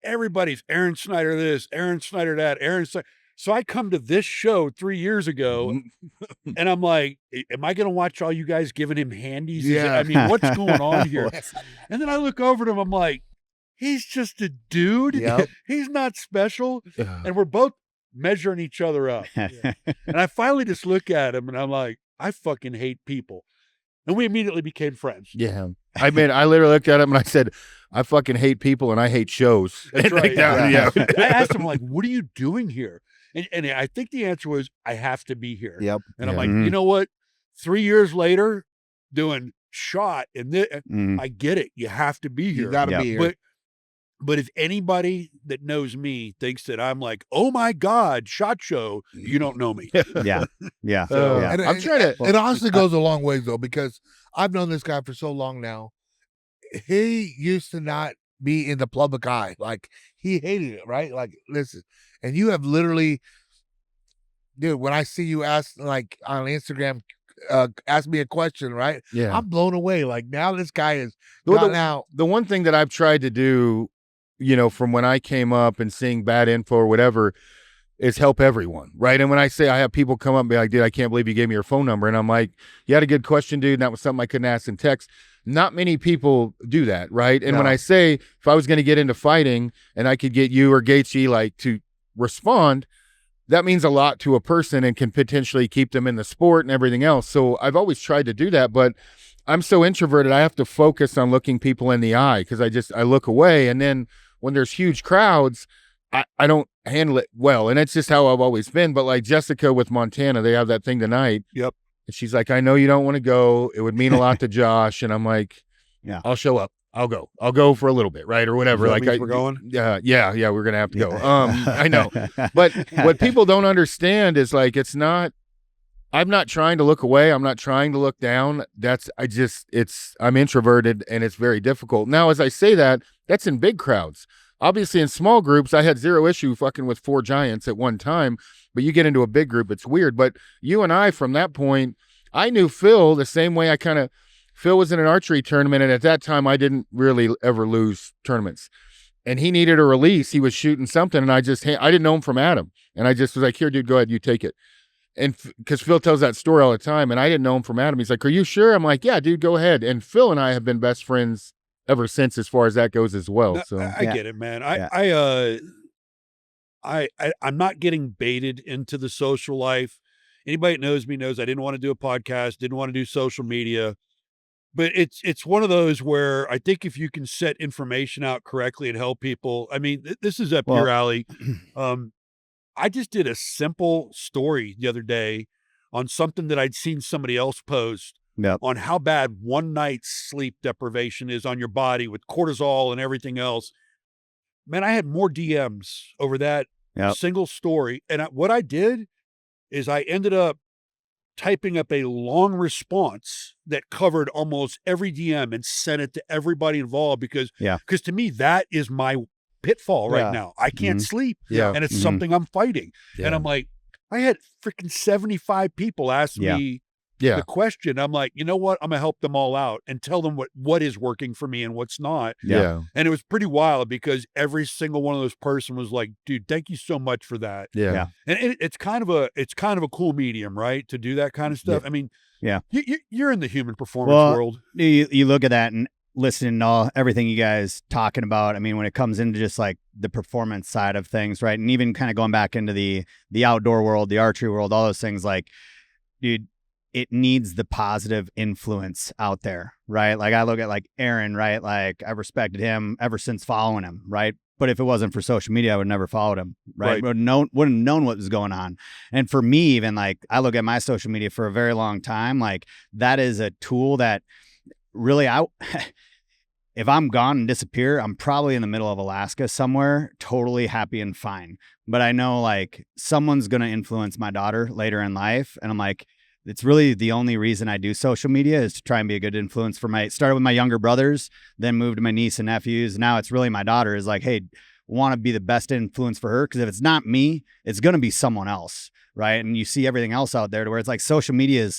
everybody's Aron Snyder this, Aron Snyder that, Aron Snyder. So I come to this show 3 years ago, and I'm like, am I going to watch all you guys giving him handies? Yeah. I mean, what's going on here? And then I look over to him. I'm like, he's just a dude. Yep. He's not special. And we're both measuring each other up. And I finally just look at him and I'm like, I fucking hate people. And we immediately became friends. Yeah. I mean, I literally looked at him and I said, I fucking hate people and I hate shows. That's right. Yeah. I asked him, like, what are you doing here? And I think the answer was, I have to be here. Yep. And I'm Yeah. like, Mhm. you know what? 3 years later, doing shot and this, Mhm. I get it. You have to be here. You gotta Yeah. be here. But if anybody that knows me thinks that I'm like, oh my God, SHOT Show, you don't know me. Yeah. Yeah. So, Yeah. And I'm trying to. it honestly goes a long ways though, because I've known this guy for so long now. He used to not be in the public eye. Like he hated it, right? Like, listen, and you have literally, dude, when I see you ask like on Instagram, ask me a question, right? Yeah. I'm blown away. Like now this guy is Well, gotten out. the one thing that I've tried to do, from when I came up and seeing bad info or whatever, is help everyone, right? And when I say I have people come up and be like, dude, I can't believe you gave me your phone number. And I'm like, you had a good question, dude. And that was something I couldn't ask in text. Not many people do that, right? And when No. I say, if I was going to get into fighting and I could get you or Gatesy like to respond, that means a lot to a person and can potentially keep them in the sport and everything else. So I've always tried to do that, but I'm so introverted, I have to focus on looking people in the eye because I look away. And then when there's huge crowds, I don't handle it well. And it's just how I've always been. But like Jessica with Montana, they have that thing tonight. Yep. And she's like, I know you don't want to go. It would mean a lot to Josh. And I'm like, yeah, I'll show up. I'll go for a little bit, right? Or whatever. That Like means we're going? Yeah, we're gonna have to go. I know. But what people don't understand is like I'm not trying to look away. I'm not trying to look down. I'm introverted and it's very difficult. Now, as I say that, that's in big crowds. Obviously in small groups, I had zero issue fucking with 4 giants at one time, but you get into a big group, it's weird. But you and I, from that point, I knew Phil the same way Phil was in an archery tournament, and at that time, I didn't really ever lose tournaments. And he needed a release. He was shooting something, and I didn't know him from Adam. And I just was like, here, dude, go ahead, you take it. And because Phil tells that story all the time, and I didn't know him from Adam. He's like, are you sure? I'm like, yeah, dude, go ahead. And Phil and I have been best friends ever since, as far as that goes as well. No, So I get it, man. I'm not getting baited into the social life. Anybody that knows me knows I didn't want to do a podcast, didn't want to do social media. But it's one of those where I think if you can set information out correctly and help people, I mean, this is up your alley. I just did a simple story the other day on something that I'd seen somebody else post on how bad one night's sleep deprivation is on your body with cortisol and everything else. Man, I had more DMs over that single story. And what I did is I ended up typing up a long response that covered almost every DM and sent it to everybody involved because to me, that is my pitfall right now. I can't sleep. Yeah. And it's something I'm fighting. Yeah. And I'm like, I had freaking 75 people ask me the question. I'm like, you know what? I'm gonna help them all out and tell them what is working for me and what's not. Yeah. And it was pretty wild because every single one of those person was like, dude, thank you so much for that. Yeah. And it's kind of a cool medium, right? To do that kind of stuff. I mean, you're in the human performance world. You look at that and listening to everything you guys talking about. I mean, when it comes into just like the performance side of things, right? And even kind of going back into the outdoor world, the archery world, all those things, like, dude, it needs the positive influence out there, right? Like I look at like Aron, right? Like I've respected him ever since following him, right? But if it wasn't for social media, I would never followed him, right? Wouldn't have known what was going on. And for me, even like I look at my social media for a very long time, like that is a tool that really if I'm gone and disappear, I'm probably in the middle of Alaska somewhere, totally happy and fine. But I know like someone's going to influence my daughter later in life. And I'm like, it's really the only reason I do social media is to try and be a good influence for started with my younger brothers, then moved to my niece and nephews. Now it's really my daughter is like, hey, want to be the best influence for her. Cause if it's not me, it's going to be someone else. Right. And you see everything else out there to where it's like social media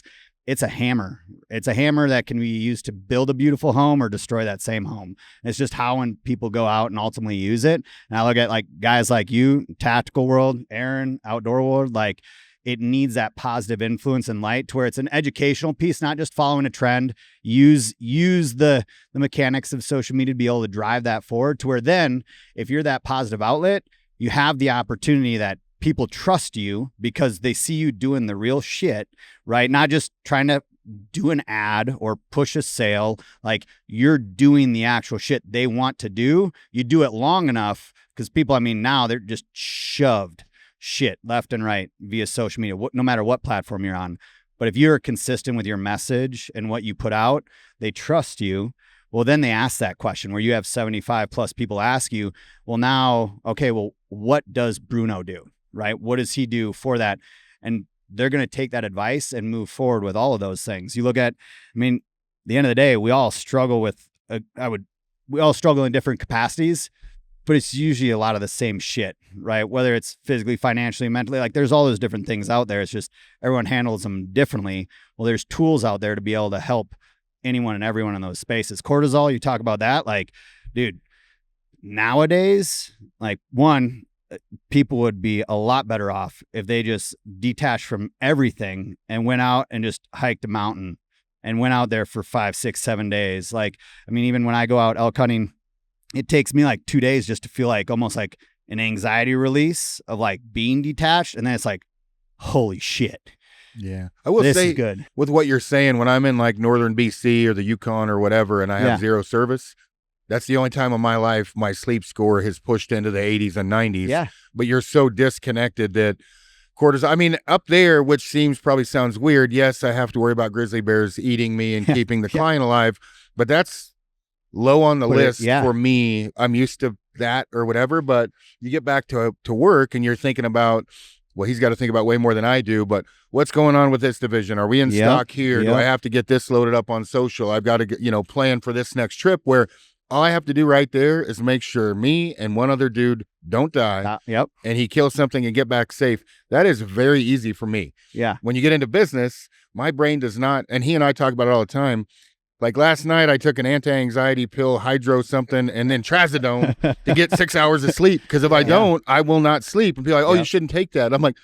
it's a hammer. It's a hammer that can be used to build a beautiful home or destroy that same home. It's just how when people go out and ultimately use it. And I look at like guys like you, tactical world, Aron, outdoor world, like, it needs that positive influence and light to where it's an educational piece, not just following a trend. Use the mechanics of social media to be able to drive that forward to where then if you're that positive outlet, you have the opportunity that people trust you because they see you doing the real shit, right? Not just trying to do an ad or push a sale. Like you're doing the actual shit they want to do. You do it long enough because people, I mean, now they're just shoved shit left and right via social media, no matter what platform you're on. But if you're consistent with your message and what you put out, they trust you. Well, then they ask that question where you have 75 plus people ask you, well, now, okay, well, what does Bruno do, right? What does he do for that? And they're going to take that advice and move forward with all of those things. You look at, I mean, at the end of the day, we all struggle with, we all struggle in different capacities, but it's usually a lot of the same shit, right? Whether it's physically, financially, mentally, like there's all those different things out there. It's just everyone handles them differently. Well, there's tools out there to be able to help anyone and everyone in those spaces. Cortisol, you talk about that, like, dude, nowadays, like one, people would be a lot better off if they just detached from everything and went out and just hiked a mountain and went out there for 5, 6, 7 days. Like, I mean, even when I go out elk hunting, it takes me like 2 days just to feel like almost like an anxiety release of like being detached. And then it's like, holy shit. Yeah. I will This say is good. with what you're saying, when I'm in like northern BC or the Yukon or whatever, and I have zero service, that's the only time of my life my sleep score has pushed into the 80s and 90s. Yeah. But you're so disconnected that cortisol, I mean, up there, which probably sounds weird. Yes, I have to worry about grizzly bears eating me and keeping the client alive, but that's low on the list for me. I'm used to that or whatever, but you get back to work and you're thinking about, well, he's got to think about way more than I do, but what's going on with this division? Are we in stock here? Do I have to get this loaded up on social? I've got to get, plan for this next trip, where all I have to do right there is make sure me and one other dude don't die. And he kills something and get back safe. That is very easy for me. Yeah. When you get into business, my brain does not, and he and I talk about it all the time. Like last night, I took an anti-anxiety pill, hydro something, and then trazodone to get 6 hours of sleep. Because if I don't, I will not sleep. And people are like, oh, you shouldn't take that. I'm like,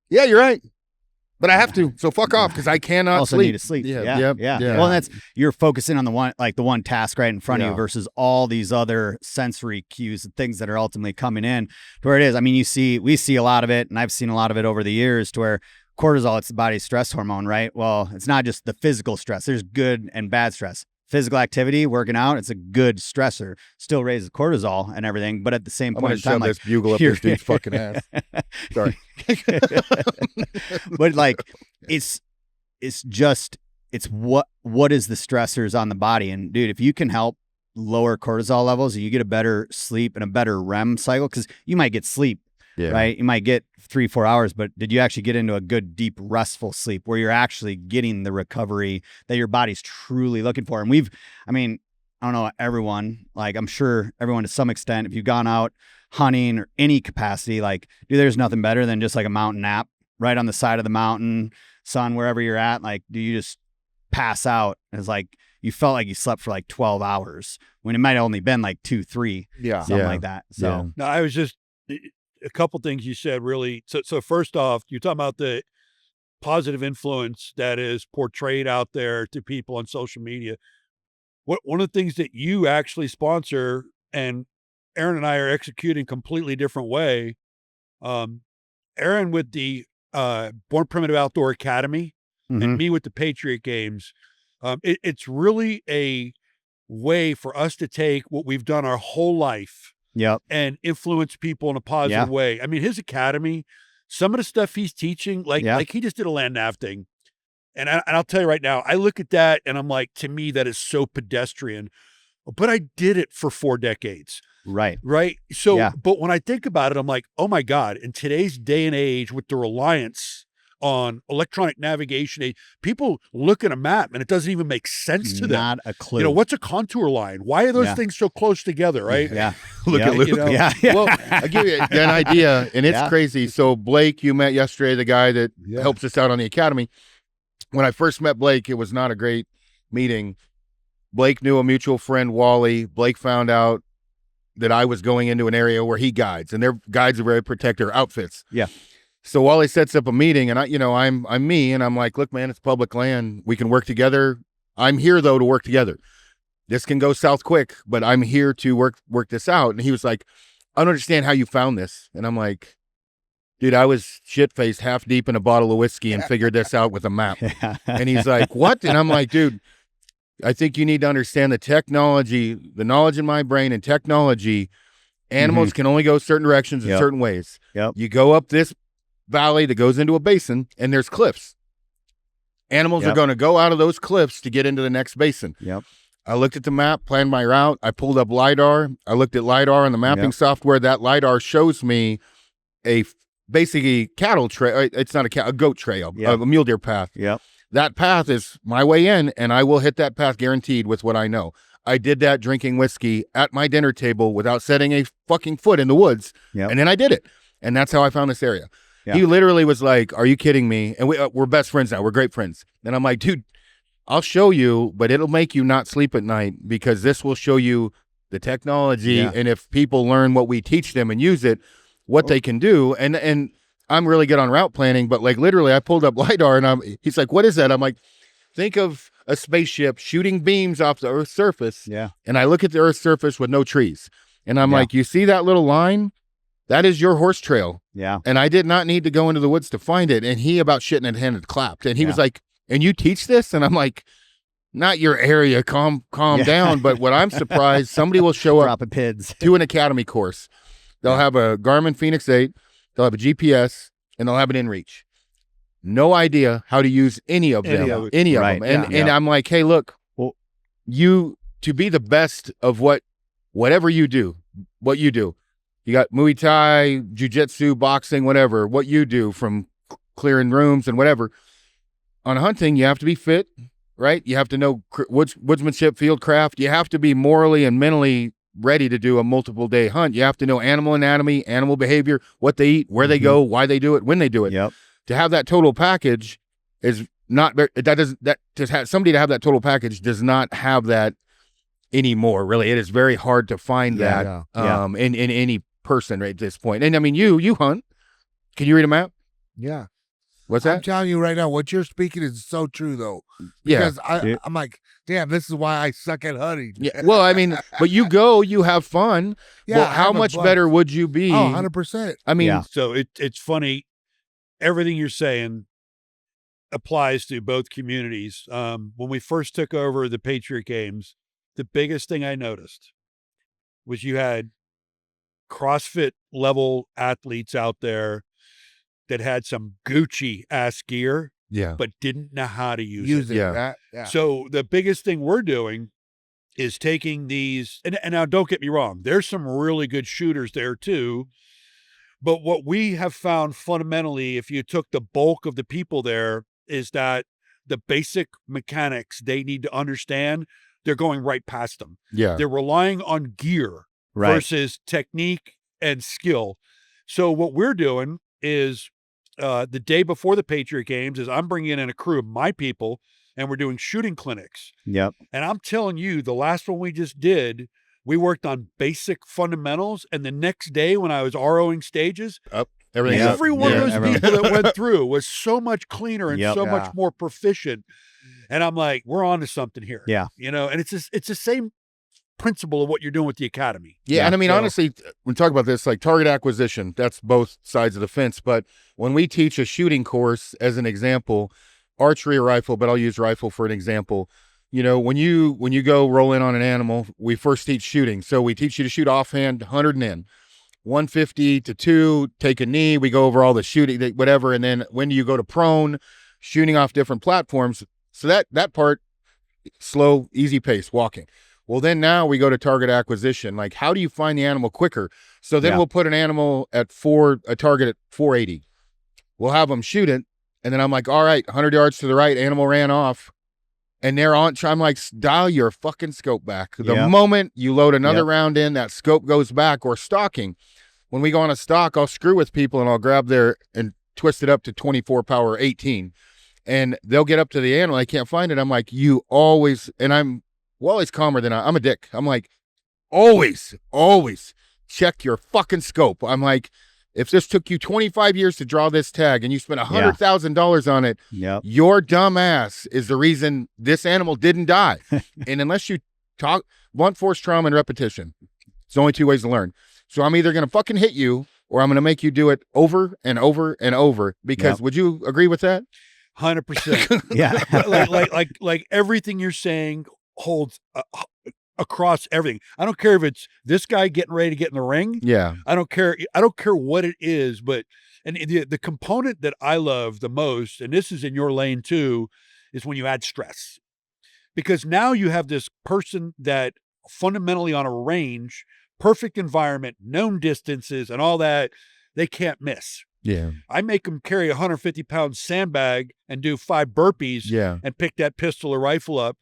yeah, you're right. But I have to. So fuck off, because I cannot also sleep. need to sleep. Yeah. Well, and you're focusing on the one task right in front of you versus all these other sensory cues and things that are ultimately coming in to where it is. I mean, we see a lot of it, and I've seen a lot of it over the years to where cortisol, it's the body's stress hormone, right? Well, it's not just the physical stress. There's good and bad stress. Physical activity, working out, it's a good stressor. Still raises cortisol and everything, but at the same point in time, like, this bugle up this dude's fucking ass. Sorry. But like, it's what is the stressors on the body? And dude, if you can help lower cortisol levels and you get a better sleep and a better REM cycle, because you might get sleep. Right. You might get 3-4 hours, but did you actually get into a good, deep, restful sleep where you're actually getting the recovery that your body's truly looking for? And I don't know, everyone, like I'm sure everyone to some extent, if you've gone out hunting or any capacity, like, dude, there's nothing better than just like a mountain nap right on the side of the mountain, sun, wherever you're at. Like, do you just pass out? And it's like, you felt like you slept for like 12 hours when it might have only been like 2-3, something like that. So no, I was just, a couple things you said really. So first off, you're talking about the positive influence that is portrayed out there to people on social media. One of the things that you actually sponsor, and Aron and I are executing completely different way. Aron with the Born Primitive Outdoor Academy, and me with the Patriot Games. It's really a way for us to take what we've done our whole life and influence people in a positive way. I mean, his academy, some of the stuff he's teaching, like he just did a land nav thing. And I'll tell you right now, I look at that and I'm like, to me, that is so pedestrian, but I did it for 4 decades. Right. So, but when I think about it, I'm like, oh my God, in today's day and age with the reliance on electronic navigation, people look at a map and it doesn't even make sense to them. Not a clue. What's a contour line? Why are those things so close together, right? Look at Luke. Well, I'll give you an idea, and it's crazy. So Blake, you met yesterday, the guy that helps us out on the academy. When I first met Blake, it was not a great meeting. Blake knew a mutual friend, Wally. Blake found out that I was going into an area where he guides, and their guides are very protector outfits. So Wally sets up a meeting, and I'm me, and I'm like, look, man, it's public land. We can work together. I'm here though to work together. This can go south quick, but I'm here to work this out. And he was like, I don't understand how you found this. And I'm like, dude, I was shit-faced half deep in a bottle of whiskey and figured this out with a map. And he's like, what? And I'm like, dude, I think you need to understand the technology, the knowledge in my brain and technology. Animals can only go certain directions in certain ways. You go up this valley that goes into a basin, and there's cliffs. Animals are going to go out of those cliffs to get into the next basin. I looked at the map, planned my route. I pulled up LiDAR. I looked at LiDAR on the mapping software. That LiDAR shows me basically cattle trail. It's not a goat trail, a mule deer path. That path is my way in, and I will hit that path guaranteed with what I know. I did that drinking whiskey at my dinner table without setting a fucking foot in the woods. And then I did it. And that's how I found this area. He literally was like, are you kidding me? And we're best friends now. We're great friends. And I'm like, dude, I'll show you, but it'll make you not sleep at night, because this will show you the technology. And if people learn what we teach them and use it, what they can do. And I'm really good on route planning, but like literally I pulled up LiDAR and he's like, what is that? I'm like, think of a spaceship shooting beams off the Earth's surface. And I look at the Earth's surface with no trees. And I'm like, you see that little line? That is your horse trail. Yeah. And I did not need to go into the woods to find it. And he about shitting and handed clapped. And he was like, and you teach this? And I'm like, not your area, calm down. But what I'm surprised, somebody will show up Dropping PIDs. to an academy course. They'll have a Garmin Phoenix 8, they'll have a GPS, and they'll have it in reach. No idea how to use any of them. Any of them. And I'm like, hey, look, well, you to be the best of whatever you do, what you do. You got Muay Thai, Jiu-Jitsu, boxing, whatever, what you do from clearing rooms and whatever. On hunting, you have to be fit, right? You have to know woodsmanship, fieldcraft. You have to be morally and mentally ready to do a multiple day hunt. You have to know animal anatomy, animal behavior, what they eat, where they go, why they do it, when they do it. Yep. To have that total package is not somebody to have that total package does not have that anymore. Really, it is very hard to find that in any person right at this point. And I mean, you hunt. Can you read a map? Yeah. What's that? I'm telling you right now, what you're speaking is so true, though. Yeah. Because I'm like, damn, this is why I suck at hunting. Yeah. Well, I mean, but you go, you have fun. Yeah. Well, how much better would you be? Oh, 100%. I mean, So it's funny. Everything you're saying applies to both communities. When we first took over the Patriot Games, the biggest thing I noticed was you had CrossFit level athletes out there that had some Gucci ass gear, but didn't know how to use it. Yeah. So the biggest thing we're doing is taking these, and now don't get me wrong, there's some really good shooters there too. But what we have found fundamentally, if you took the bulk of the people there, is that the basic mechanics they need to understand, they're going right past them. Yeah. They're relying on gear versus technique and skill. So what we're doing is the day before the Patriot Games is I'm bringing in a crew of my people and we're doing shooting clinics. Yep. And I'm telling you, the last one we just did, we worked on basic fundamentals. And the next day when I was ROing stages, every one of those people that went through was so much cleaner and so much more proficient. And I'm like, we're on to something here. Yeah. You know, and it's the same principle of what you're doing with the academy. Yeah. And I mean, honestly, when we talk about this, like target acquisition, that's both sides of the fence. But when we teach a shooting course, as an example, archery or rifle, but I'll use rifle for an example. You know, when you go roll in on an animal, we first teach shooting. So we teach you to shoot offhand, 100 and in, 150 to 2, take a knee. We go over all the shooting, whatever. And then when do you go to prone, shooting off different platforms? So that part, slow, easy pace, walking. Well, then now we go to target acquisition. Like, how do you find the animal quicker? So then we'll put an animal at a target at 480. We'll have them shoot it. And then I'm like, all right, 100 yards to the right, animal ran off. And they're on, I'm like, dial your fucking scope back. The moment you load another round in, that scope goes back. Or stalking. When we go on a stalk, I'll screw with people and I'll grab their and twist it up to 24 power 18. And they'll get up to the animal. I can't find it. I'm like, you always, and I'm always calmer than I'm a dick. I'm like, always check your fucking scope. I'm like, if this took you 25 years to draw this tag and you spent $100,000 on it, your dumb ass is the reason this animal didn't die. And unless you talk blunt force trauma and repetition, it's only two ways to learn. So I'm either going to fucking hit you or I'm going to make you do it over and over and over. Because would you agree with that? 100%. Yeah. like everything you're saying holds across everything. I don't care if it's this guy getting ready to get in the ring. Yeah. I don't care what it is, but and the component that I love the most, and this is in your lane too, is when you add stress. Because now you have this person that fundamentally on a range, perfect environment, known distances and all that, they can't miss. Yeah. I make them carry a 150-pound sandbag and do 5 burpees and pick that pistol or rifle up.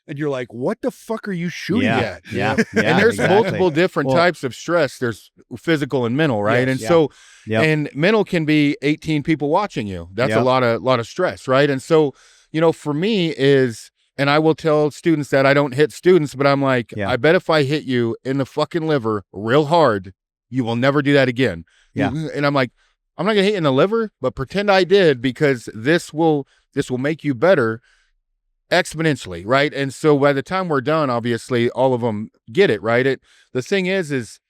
And you're like, what the fuck are you shooting at? Yeah. And there's multiple different types of stress. There's physical and mental, right? Yes, and so, and mental can be 18 people watching you. That's a lot of stress, right? And so, you know, for me is, and I will tell students that I don't hit students, but I'm like, I bet if I hit you in the fucking liver real hard, you will never do that again. Yeah. And I'm like, I'm not gonna hit you in the liver, but pretend I did, because this will make you better exponentially, right? And so by the time we're done, obviously all of them get it, right? The thing is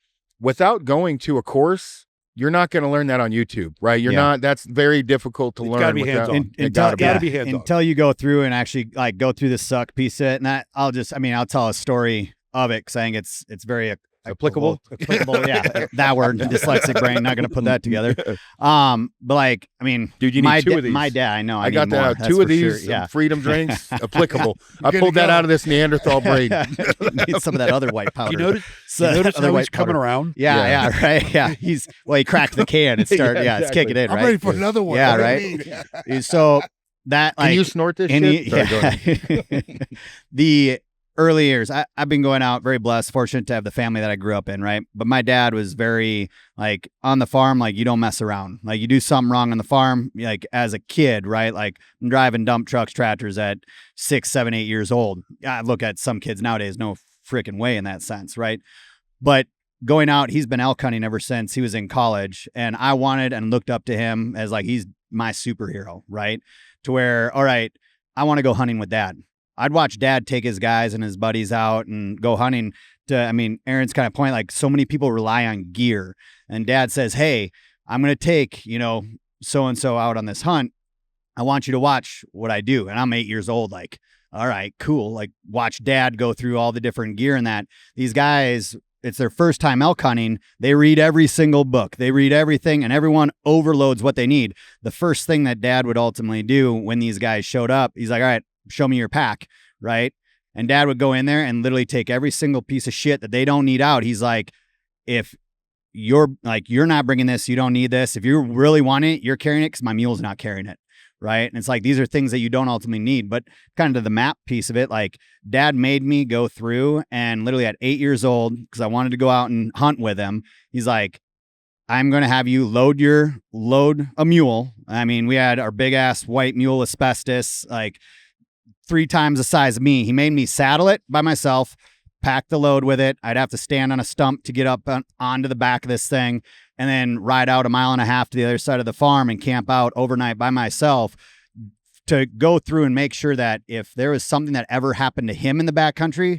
without going to a course, you're not going to learn that on YouTube, right? You're not. That's very difficult to It's learn. gotta be without- hands-on. It gotta be. gotta be hands-on. Until you go through and actually like go through the suck piece of it, and that I'll tell a story of it because I think it's very Applicable? applicable. Yeah, that word, dyslexic brain, not going to put that together. But like, I mean, Dude, you need two of these. My dad, I know. I got need more, that. that's Two of for these sure, yeah. freedom drinks applicable. I good pulled to that go. out of this Neanderthal brain. Need some of that other white powder. You notice, So- you notice other how white he's coming powder. around? Yeah, right. Yeah, he cracked the can and started. Yeah, It's kicking in, I'm right? ready for another one. Yeah, What do right. you need? So that like Can you snort this in shit? Sorry, go ahead. the early years, I've been going out, very blessed, fortunate to have the family that I grew up in, right? But my dad was very like on the farm, like you don't mess around. Like you do something wrong on the farm, like as a kid, right? Like I'm driving dump trucks, tractors at 6, 7, 8 years old. I look at some kids nowadays, no freaking way in that sense, right? But going out, he's been elk hunting ever since he was in college. And I wanted and looked up to him as like he's my superhero, right? To where, all right, I want to go hunting with dad. I'd watch dad take his guys and his buddies out and go hunting to, I mean, Aaron's kind of point, like so many people rely on gear. And dad says, hey, I'm going to take, so-and-so out on this hunt. I want you to watch what I do. And I'm 8 years old, like, all right, cool. Like watch dad go through all the different gear and that. These guys, it's their first time elk hunting. They read every single book. They read everything and everyone overloads what they need. The first thing that dad would ultimately do when these guys showed up, he's like, all right, show me your pack, right? And dad would go in there and literally take every single piece of shit that they don't need out. He's like, if you're not bringing this, you don't need this. If you really want it, you're carrying it because my mule's not carrying it, right? And it's like, these are things that you don't ultimately need. But kind of the map piece of it, like dad made me go through and literally at 8 years old, because I wanted to go out and hunt with him, he's like, I'm going to have you load a mule. I mean, we had our big ass white mule asbestos, like 3 times the size of me. He made me saddle it by myself, pack the load with it. I'd have to stand on a stump to get up onto the back of this thing and then ride out 1.5 miles to the other side of the farm and camp out overnight by myself to go through and make sure that if there was something that ever happened to him in the backcountry,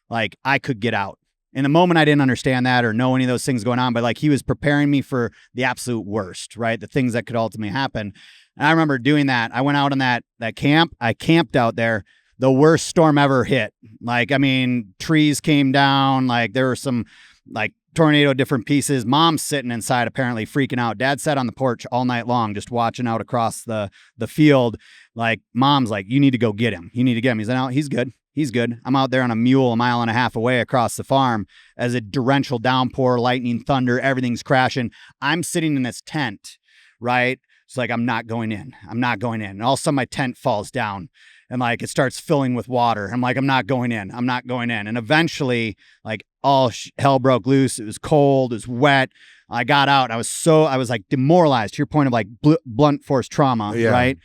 like I could get out. In the moment, I didn't understand that or know any of those things going on, but like he was preparing me for the absolute worst, right? The things that could ultimately happen. And I remember doing that. I went out on that camp. I camped out there. The worst storm ever hit. Like, I mean, trees came down. Like there were some like tornado different pieces. Mom's sitting inside apparently freaking out. Dad sat on the porch all night long just watching out across the field. Like mom's like, you need to go get him. You need to get him. He's like, no, he's good. He's good. I'm out there on a mule 1.5 miles away across the farm as a torrential downpour, lightning, thunder, everything's crashing. I'm sitting in this tent, right? It's like, I'm not going in. I'm not going in. And all of a sudden my tent falls down and like it starts filling with water. I'm like, I'm not going in. I'm not going in. And eventually like all hell broke loose. It was cold. It was wet. I got out. I was like demoralized to your point of like blunt force trauma, right?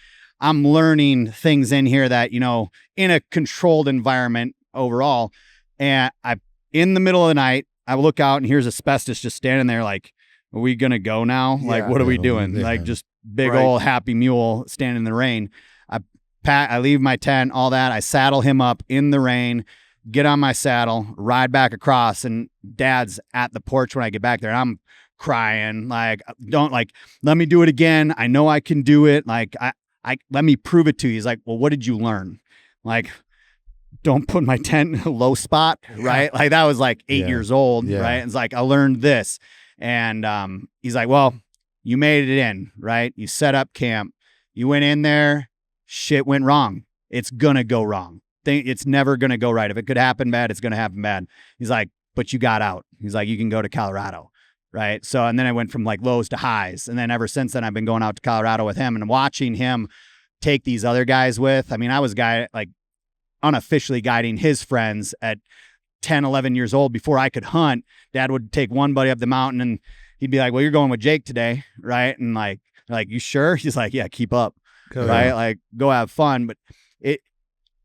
I'm learning things in here that, in a controlled environment overall. And in the middle of the night, I look out and here's asbestos just standing there like, are we going to go now? Like, what are we doing? Yeah. Like just big old happy mule standing in the rain. I leave my tent, all that. I saddle him up in the rain, get on my saddle, ride back across, and dad's at the porch when I get back there. And I'm crying, like, let me do it again. I know I can do it. Like, let me prove it to you. He's like, well, what did you learn? Like, don't put my tent in a low spot, right? Like that was like 8 years old, right? And it's like, I learned this. And he's like, well, you made it in, right? You set up camp. You went in there. Shit went wrong. It's going to go wrong. It's never going to go right. If it could happen bad, it's going to happen bad. He's like, but you got out. He's like, you can go to Colorado, right? So, and then I went from like lows to highs. And then ever since then, I've been going out to Colorado with him and watching him take these other guys with. I mean, I was unofficially guiding his friends at 10, 11 years old before I could hunt. Dad would take one buddy up the mountain and he'd be like, well, you're going with Jake today, right? And like, you sure? He's like, yeah, keep up. Right? Like go have fun. But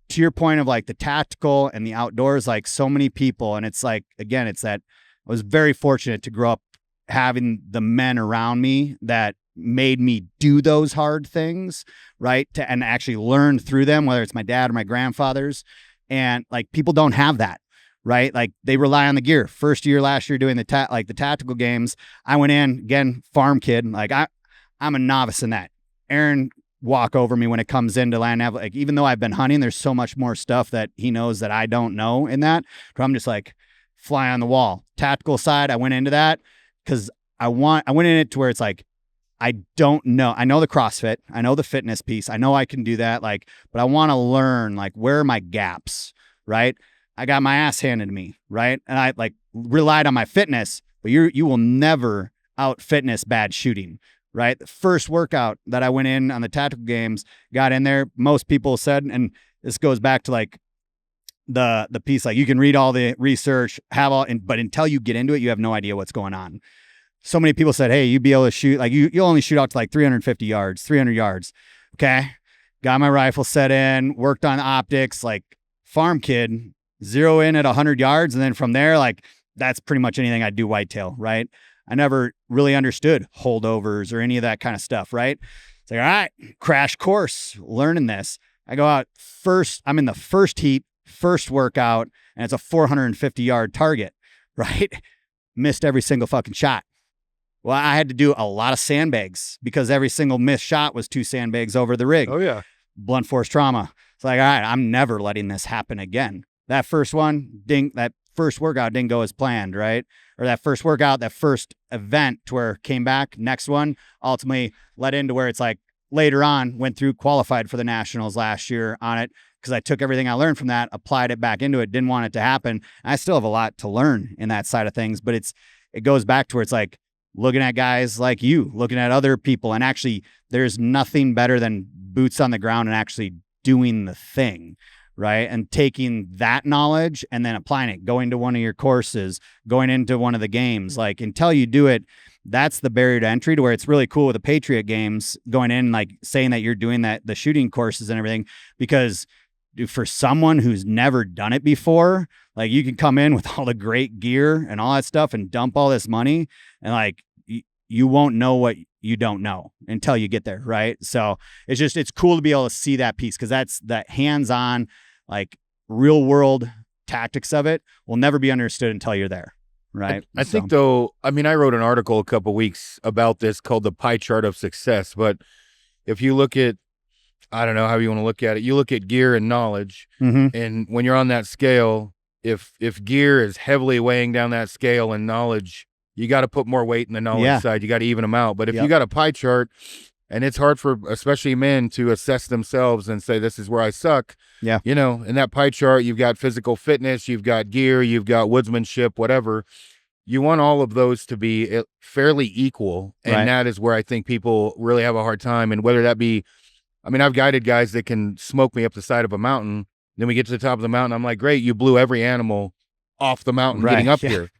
to your point of like the tactical and the outdoors, like so many people, and it's like, again, it's that I was very fortunate to grow up having the men around me that made me do those hard things, right? And actually learn through them, whether it's my dad or my grandfathers. And like people don't have that, right? Like they rely on the gear. First year, last year doing the tactical games, I went in, again, farm kid. Like I'm a novice in that. Aron walk over me when it comes into land nav. Like even though I've been hunting, there's so much more stuff that he knows that I don't know in that. So I'm just like fly on the wall. Tactical side, I went into that because I went in it to where it's like, I don't know. I know the CrossFit. I know the fitness piece. I know I can do that. Like, but I want to learn like where are my gaps, right? I got my ass handed to me, right? And I like relied on my fitness, but you will never out fitness bad shooting, right? The first workout that I went in on the tactical games, got in there, most people said, and this goes back to like the piece, like you can read all the research, but until you get into it, you have no idea what's going on. So many people said, hey, you'd be able to shoot, like you'll only shoot out to like 350 yards, 300 yards. Okay. Got my rifle set in, worked on optics, like farm kid, zero in at 100 yards. And then from there, like that's pretty much anything I do whitetail, right? I never really understood holdovers or any of that kind of stuff, right? It's like, all right, crash course, learning this. I go out first, I'm in the first heat, first workout, and it's a 450 yard target, right? Missed every single fucking shot. Well, I had to do a lot of sandbags because every single missed shot was 2 sandbags over the rig. Oh, yeah. Blunt force trauma. It's like, all right, I'm never letting this happen again. That first one, that first workout didn't go as planned, right? Or that first workout, that first event to where came back, next one, ultimately led into where it's like later on, went through, qualified for the Nationals last year on it because I took everything I learned from that, applied it back into it, didn't want it to happen. I still have a lot to learn in that side of things, but it goes back to where it's like looking at guys like you, looking at other people, and actually there's nothing better than boots on the ground and actually doing the thing, right? And taking that knowledge and then applying it, going to one of your courses, going into one of the games, like until you do it, that's the barrier to entry to where it's really cool with the Patriot Games going in, like saying that you're doing that, the shooting courses and everything, because dude, for someone who's never done it before, like you can come in with all the great gear and all that stuff and dump all this money and like you won't know what you don't know until you get there, right? So it's cool to be able to see that piece because that's that hands-on, like real world tactics of it will never be understood until you're there, right? I think though, I mean, I wrote an article a couple weeks about this called the pie chart of success, but if you look at, I don't know how you want to look at it, you look at gear and knowledge, and when you're on that scale, if gear is heavily weighing down that scale and knowledge, you got to put more weight in the knowledge side. You got to even them out. But if you got a pie chart, and it's hard for especially men to assess themselves and say, this is where I suck. Yeah. You know, in that pie chart, you've got physical fitness, you've got gear, you've got woodsmanship, whatever. You want all of those to be fairly equal. And that is where I think people really have a hard time. And whether that be, I mean, I've guided guys that can smoke me up the side of a mountain. Then we get to the top of the mountain. I'm like, great, you blew every animal off the mountain getting up here.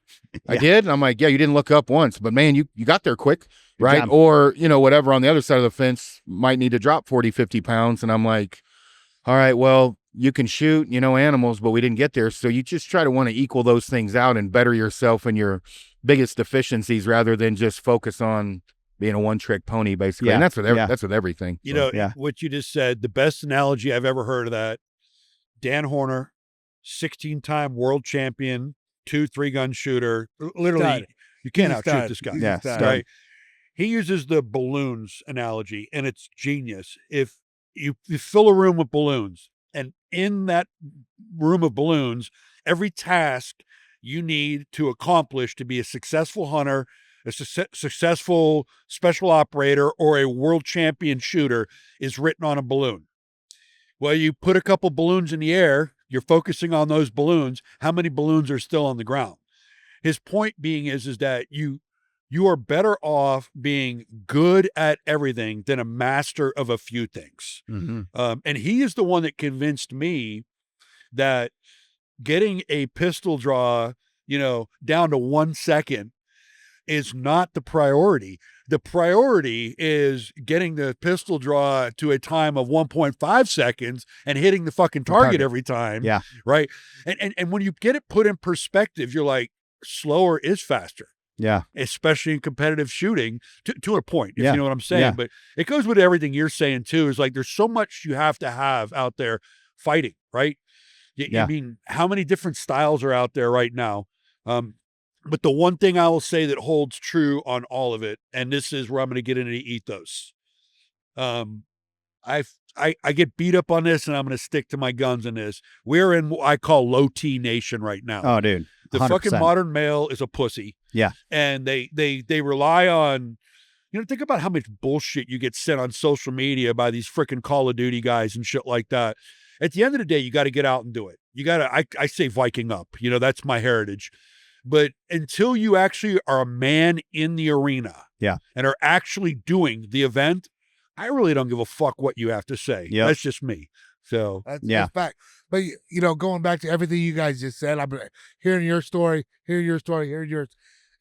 I did. And I'm like, yeah, you didn't look up once, but man, you got there quick, right? Or, you know, whatever on the other side of the fence might need to drop 40, 50 pounds. And I'm like, all right, well, you can shoot, you know, animals, but we didn't get there. So you just try to want to equal those things out and better yourself and your biggest deficiencies rather than just focus on being a one-trick pony, basically. And that's with that's with everything. You know, what you just said, the best analogy I've ever heard of that, Dan Horner, 16-time world champion, 2-3-gun shooter. Literally, you can't outshoot this guy. Yeah, right? He uses the balloons analogy, and it's genius. If you fill a room with balloons, and in that room of balloons, every task you need to accomplish to be a successful hunter, a successful special operator, or a world champion shooter is written on a balloon. Well, you put a couple balloons in the air, you're focusing on those balloons. How many balloons are still on the ground? His point being is that you are better off being good at everything than a master of a few things. And he is the one that convinced me that getting a pistol draw, you know, down to 1 second is not the priority. The priority is getting the pistol draw to a time of 1.5 seconds and hitting the fucking target every time. Yeah. Right. And when you get it put in perspective, you're like, slower is faster. Yeah. Especially in competitive shooting to a point, if you know what I'm saying. Yeah. But it goes with everything you're saying too, is like, there's so much you have to have out there fighting, right? I mean, how many different styles are out there right now? But the one thing I will say that holds true on all of it, and this is where I'm going to get into the ethos. I get beat up on this, and I'm going to stick to my guns in this. We're in what I call low T nation right now. Oh, dude. 100%. The fucking modern male is a pussy. Yeah. And they rely on, think about how much bullshit you get sent on social media by these freaking Call of Duty guys and shit like that. At the end of the day, you got to get out and do it. You got to, I say Viking up, that's my heritage. But until you actually are a man in the arena and are actually doing the event, I really don't give a fuck what you have to say. Yep. That's just me. So that's fact. But going back to everything you guys just said, I'm hearing your story, hearing yours.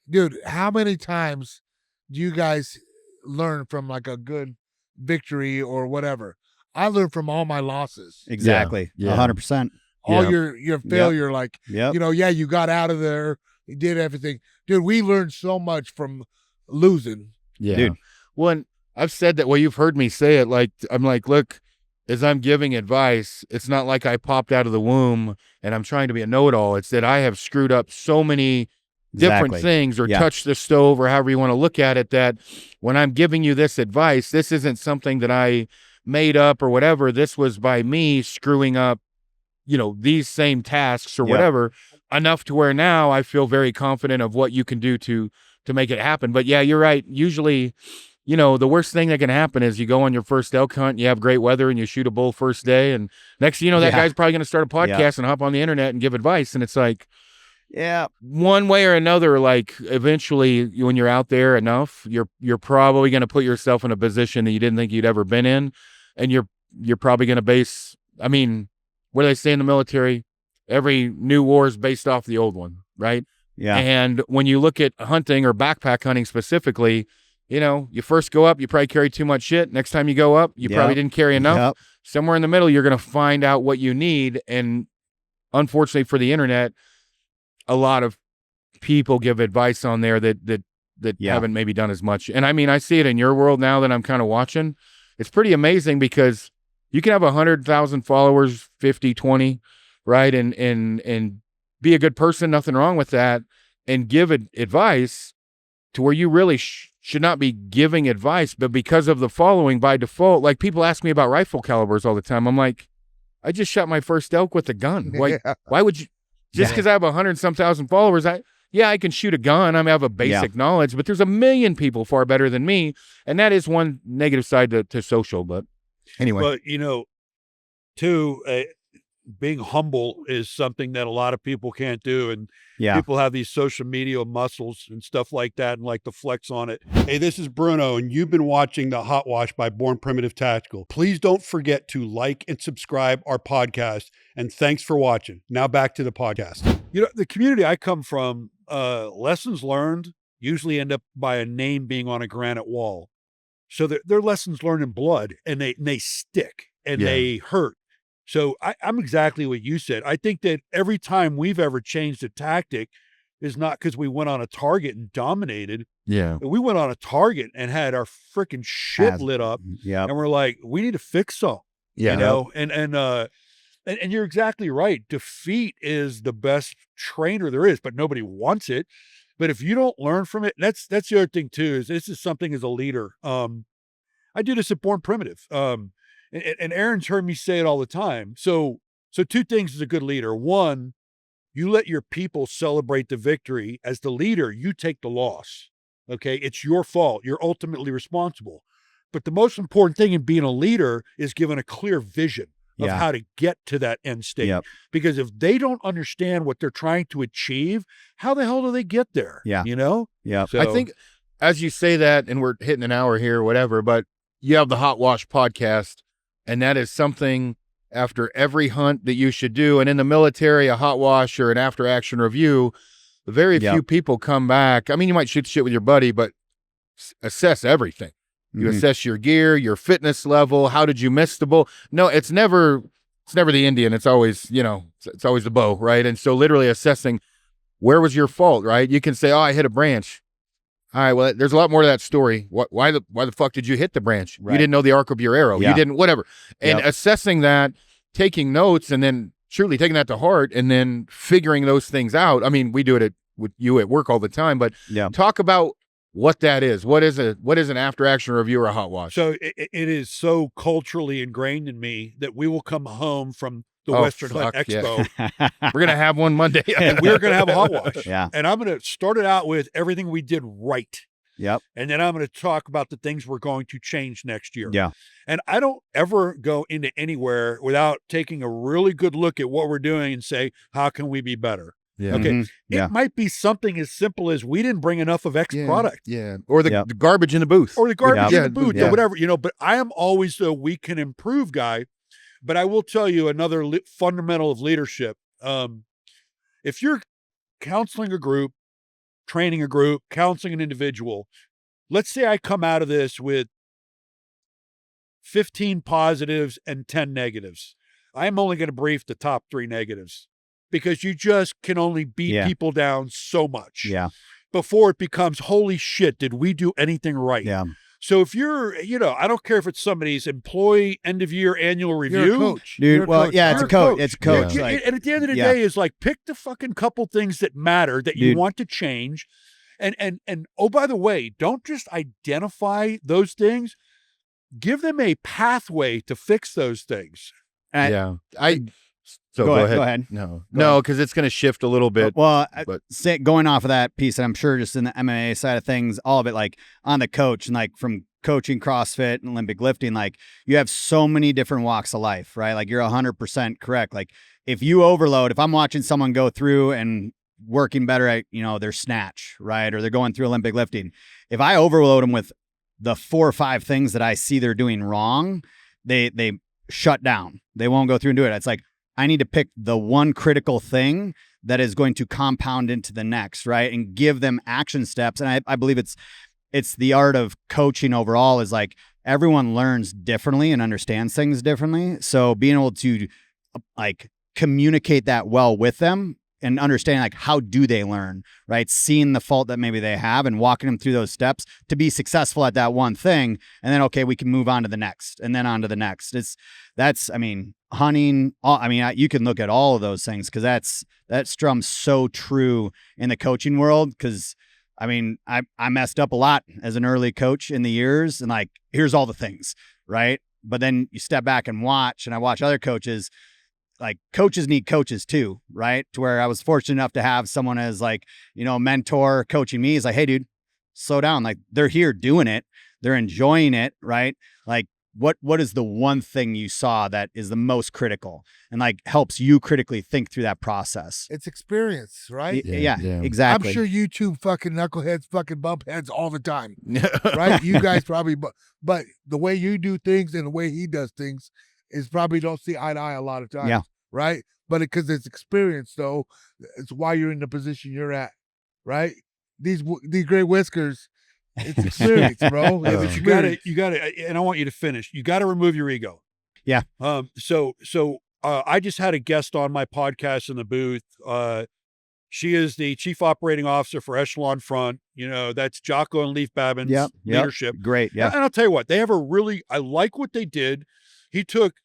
Dude, how many times do you guys learn from like a good victory or whatever? I learned from all my losses. Exactly. 100%. All your failure, like you got out of there, you did everything. Dude, we learned so much from losing. Yeah. Dude. Well, I've said that, you've heard me say it, I'm like, look, as I'm giving advice, it's not like I popped out of the womb and I'm trying to be a know-it-all. It's that I have screwed up so many different things or touched the stove or however you want to look at it, that when I'm giving you this advice, this isn't something that I made up or whatever. This was by me screwing up, these same tasks or whatever, enough to where now I feel very confident of what you can do to make it happen. But yeah, you're right. Usually, the worst thing that can happen is you go on your first elk hunt, you have great weather, and you shoot a bull first day, and next thing you know, that guy's probably going to start a podcast and hop on the internet and give advice, and it's like, one way or another, like eventually when you're out there enough, you're probably going to put yourself in a position that you didn't think you'd ever been in, and you're probably going to base. I mean, what do they say in the military? Every new war is based off the old one, right? Yeah. And when you look at hunting or backpack hunting specifically, you first go up, you probably carry too much shit. Next time you go up, you probably didn't carry enough. Yep. Somewhere in the middle, you're going to find out what you need. And unfortunately for the internet, a lot of people give advice on there that haven't maybe done as much. And I mean, I see it in your world now that I'm kind of watching. It's pretty amazing because you can have 100,000 followers, 50, 20, right? And be a good person, nothing wrong with that, and give advice to where you really should not be giving advice, but because of the following by default, like people ask me about rifle calibers all the time. I'm like, I just shot my first elk with a gun. Why would you, just because I have 100-some thousand followers, I can shoot a gun. I have a basic knowledge, but there's a million people far better than me. And that is one negative side to social, but anyway. But, too, being humble is something that a lot of people can't do. And people have these social media muscles and stuff like that and like to flex on it. Hey, this is Bruno, and you've been watching the Hot Wash by Born Primitive Tactical. Please don't forget to like and subscribe our podcast. And thanks for watching. Now back to the podcast. The community I come from, lessons learned usually end up by a name being on a granite wall. So they're lessons learned in blood, and they stick and they hurt. So I'm exactly what you said. I think that every time we've ever changed a tactic is not because we went on a target and dominated. Yeah. We went on a target and had our freaking shit lit up. Yeah. And we're like, we need to fix some. Yeah. And you're exactly right. Defeat is the best trainer there is, but nobody wants it. But if you don't learn from it, that's the other thing too, is this is something as a leader. I do this at Born Primitive. And Aron's heard me say it all the time. So two things as a good leader. One, you let your people celebrate the victory. As the leader, you take the loss. Okay. It's your fault. You're ultimately responsible. But the most important thing in being a leader is giving a clear vision of how to get to that end state. Yep. Because if they don't understand what they're trying to achieve, how the hell do they get there? Yeah. Yeah. So, I think as you say that, and we're hitting an hour here or whatever, but you have the Hot Wash podcast. And that is something after every hunt that you should do. And in the military, a hot wash or an after action review, very few people come back. I mean, you might shoot the shit with your buddy, but assess everything. You assess your gear, your fitness level. How did you miss the bull? No, it's never the Indian. It's always, it's always the bow, right? And so literally assessing where was your fault, right? You can say, I hit a branch. All right, well, there's a lot more to that story. Why the fuck did you hit the branch? Right. You didn't know the arc of your arrow. You didn't, whatever. And assessing that, taking notes, and then truly taking that to heart and then figuring those things out. I mean, we do it with you at work all the time, but talk about what that is. What is an after action review or a hot wash? So it is so culturally ingrained in me that we will come home from the Western Hunt Expo. Yeah. We're going to have one Monday. And we're going to have a hot wash. Yeah. And I'm going to start it out with everything we did right. Yep. And then I'm going to talk about the things we're going to change next year. Yeah. And I don't ever go into anywhere without taking a really good look at what we're doing and say, how can we be better? Yeah. Okay. Mm-hmm. It might be something as simple as we didn't bring enough of X product. Yeah. Or the garbage in the booth. Or the garbage in the booth Yeah. or whatever, but I am always the we can improve guy. But I will tell you another fundamental of leadership. If you're counseling a group, training a group, counseling an individual, let's say I come out of this with 15 positives and 10 negatives. I'm only going to brief the top 3 negatives because you just can only beat people down so much before it becomes, holy shit, did we do anything right? Yeah. So if you're, I don't care if it's somebody's employee end of year annual review. You're a coach. Dude, You're a coach. it's a coach. It's a coach. Yeah. Like, and at the end of the day is like, pick the fucking couple things that matter that you want to change. And oh, by the way, don't just identify those things. Give them a pathway to fix those things. Go ahead. No, because it's going to shift a little bit. Well, going off of that piece, and I'm sure just in the MMA side of things, all of it, like on the coach and like from coaching CrossFit and Olympic lifting, like you have so many different walks of life, right? Like you're 100% correct. Like if you overload, if I'm watching someone go through and working better at, their snatch, right? Or they're going through Olympic lifting. If I overload them with the 4 or 5 things that I see they're doing wrong, they shut down. They won't go through and do it. It's like, I need to pick the one critical thing that is going to compound into the next, right? And give them action steps. And I believe it's the art of coaching overall is like everyone learns differently and understands things differently. So being able to like communicate that well with them and understanding like how do they learn, right? Seeing the fault that maybe they have and walking them through those steps to be successful at that one thing. And then, okay, we can move on to the next and then on to the next. Hunting, you can look at all of those things because that strum's so true in the coaching world. Because I messed up a lot as an early coach in the years, and like here's all the things, right? But then you step back and watch, and I watch other coaches. Like coaches need coaches too, right? To where I was fortunate enough to have someone as like mentor coaching me. Is like, hey, dude, slow down. Like they're here doing it, they're enjoying it, right? Like what is the one thing you saw that is the most critical and like helps you critically think through that process? It's experience, right? Yeah, exactly. I'm sure you two fucking knuckleheads fucking bump heads all the time, right? You guys probably, but the way you do things and the way he does things is probably don't see eye to eye a lot of times, right? But because it's experience, though, it's why you're in the position you're at, right? These gray whiskers, it's experience, bro. Yeah, but you gotta, and I want you to finish. You got to remove your ego. Yeah. So I just had a guest on my podcast in the booth. She is the chief operating officer for Echelon Front. That's Jocko and Leaf Babin's leadership. Great. Yeah. And I'll tell you what, they have I like what they did. He took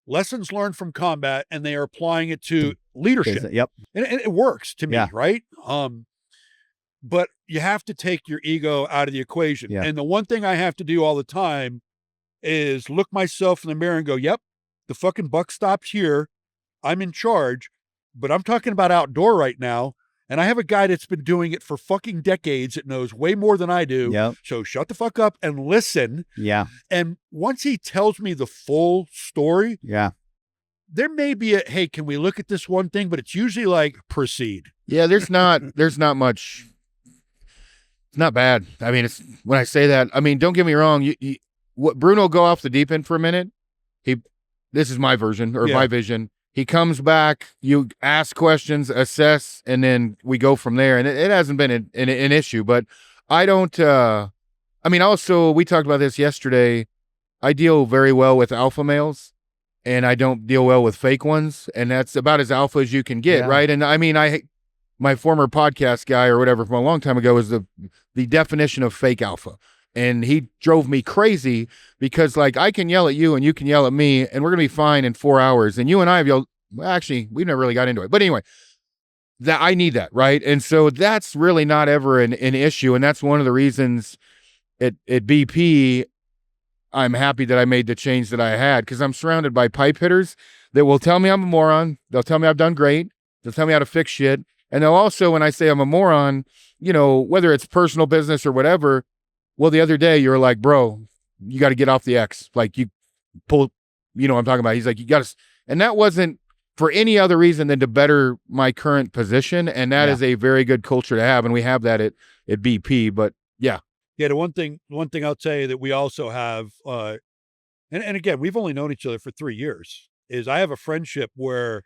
lessons learned from combat and they are applying it to leadership. Yep. And it works to me, right? But you have to take your ego out of the equation. Yeah. And the one thing I have to do all the time is look myself in the mirror and go, yep, the fucking buck stops here. I'm in charge, but I'm talking about outdoor right now. And I have a guy that's been doing it for fucking decades that knows way more than I do. Yep. So shut the fuck up and listen. Yeah. And once he tells me the full story, there may be hey, can we look at this one thing? But it's usually like, proceed. Yeah, there's not much. It's not bad. I mean, it's when I say that, don't get me wrong. What Bruno go off the deep end for a minute. This is my version or my vision. He comes back, you ask questions, assess, and then we go from there. And it hasn't been an issue, but I don't, also, we talked about this yesterday. I deal very well with alpha males and I don't deal well with fake ones. And that's about as alpha as you can get. Right. And my former podcast guy or whatever from a long time ago is the definition of fake alpha. And he drove me crazy because like I can yell at you and you can yell at me and we're going to be fine in 4 hours. And you and I have well, actually, we never really got into it. But anyway, that I need that, right? And so that's really not ever an issue. And that's one of the reasons at BP, I'm happy that I made the change that I had, because I'm surrounded by pipe hitters that will tell me I'm a moron. They'll tell me I've done great. They'll tell me how to fix shit. And they'll also, when I say I'm a moron, you know, whether it's personal business or whatever, well, the other day you were like, bro, you got to get off the X. Like, you pull, you know what I'm talking about. He's like, you got to, and that wasn't for any other reason than to better my current position. And that is a very good culture to have. And we have that at BP. But yeah. Yeah, the one thing I'll tell you that we also have, and again, we've only known each other for 3 years, is I have a friendship where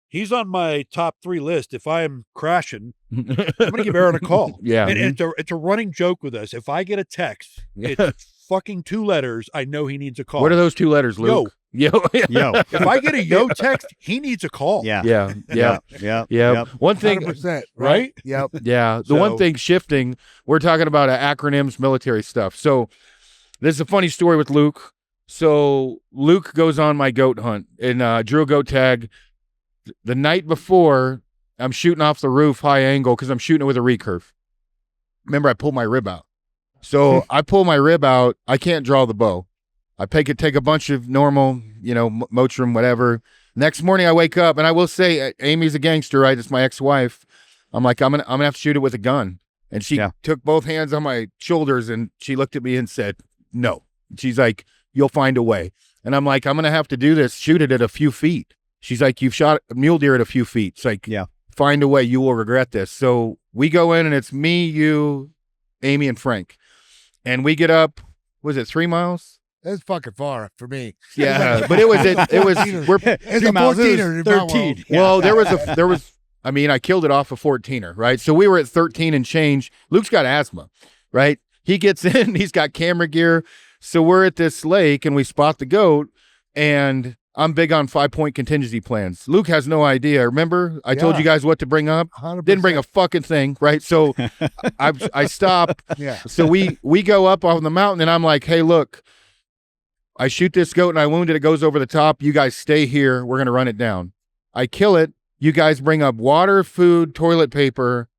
he's on my top 3 list. If I am crashing, I'm going to give Aron a call. Yeah. And it's a running joke with us. If I get a text, it's fucking 2 letters, I know he needs a call. What are those 2 letters, Luke? Yo. If I get a yo text, he needs a call. Yeah. One thing, 100%, right? Yep. yeah. The one thing shifting, we're talking about acronyms, military stuff. So this is a funny story with Luke. So Luke goes on my goat hunt and drew a goat tag. The night before, I'm shooting off the roof high angle because I'm shooting it with a recurve. Remember, I pulled my rib out. So I pull my rib out. I can't draw the bow. I take a bunch of normal, you know, Motrin, whatever. Next morning I wake up, and I will say, Amy's a gangster, right? It's my ex-wife. I'm like, I'm gonna have to shoot it with a gun. And she took both hands on my shoulders, and she looked at me and said, no. She's like, you'll find a way. And I'm like, I'm gonna have to do this, shoot it at a few feet. She's like, you've shot a mule deer at a few feet. It's like, find a way, you will regret this. So we go in, and it's me, you, Amy, and Frank. And we get up, was it 3 miles? That's fucking far for me. Yeah, but it was it's a 14er. 13. Well, there was. I mean, I killed it off a 14er, right? So we were at 13 and change. Luke's got asthma, right? He gets in, he's got camera gear. So we're at this lake and we spot the goat, and I'm big on 5-point contingency plans. Luke has no idea. Remember, I told you guys what to bring up. 100%. Didn't bring a fucking thing, right? So I stop. Yeah. So we go up on the mountain, and I'm like, hey, look, I shoot this goat and I wound it. It goes over the top. You guys stay here. We're going to run it down. I kill it. You guys bring up water, food, toilet paper.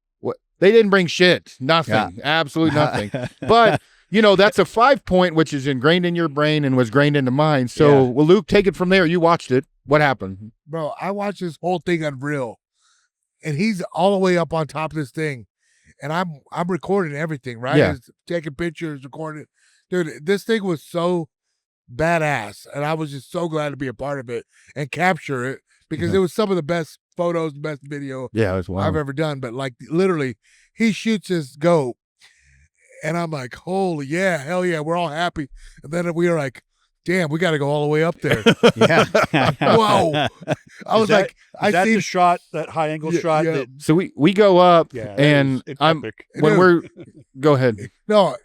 They didn't bring shit. Nothing. Yeah. Absolutely nothing. But, you know, that's a 5-point, which is ingrained in your brain and was grained into mine. So, well, Luke, take it from there. You watched it. What happened? Bro, I watched this whole thing on Reel, and he's all the way up on top of this thing, and I'm recording everything, right? Yeah. Taking pictures, recording. Dude, this thing was so badass, and I was just so glad to be a part of it and capture it, because it was some of the best photos, best video it was wild. I've ever done. But like, literally, he shoots his goat, and I'm like, holy yeah, hell yeah, we're all happy. And then we were like, damn, we got to go all the way up there. Whoa. I was like, I see the shot, that high angle shot. Yeah. That, So we go up, and I'm epic. when we're go ahead. No,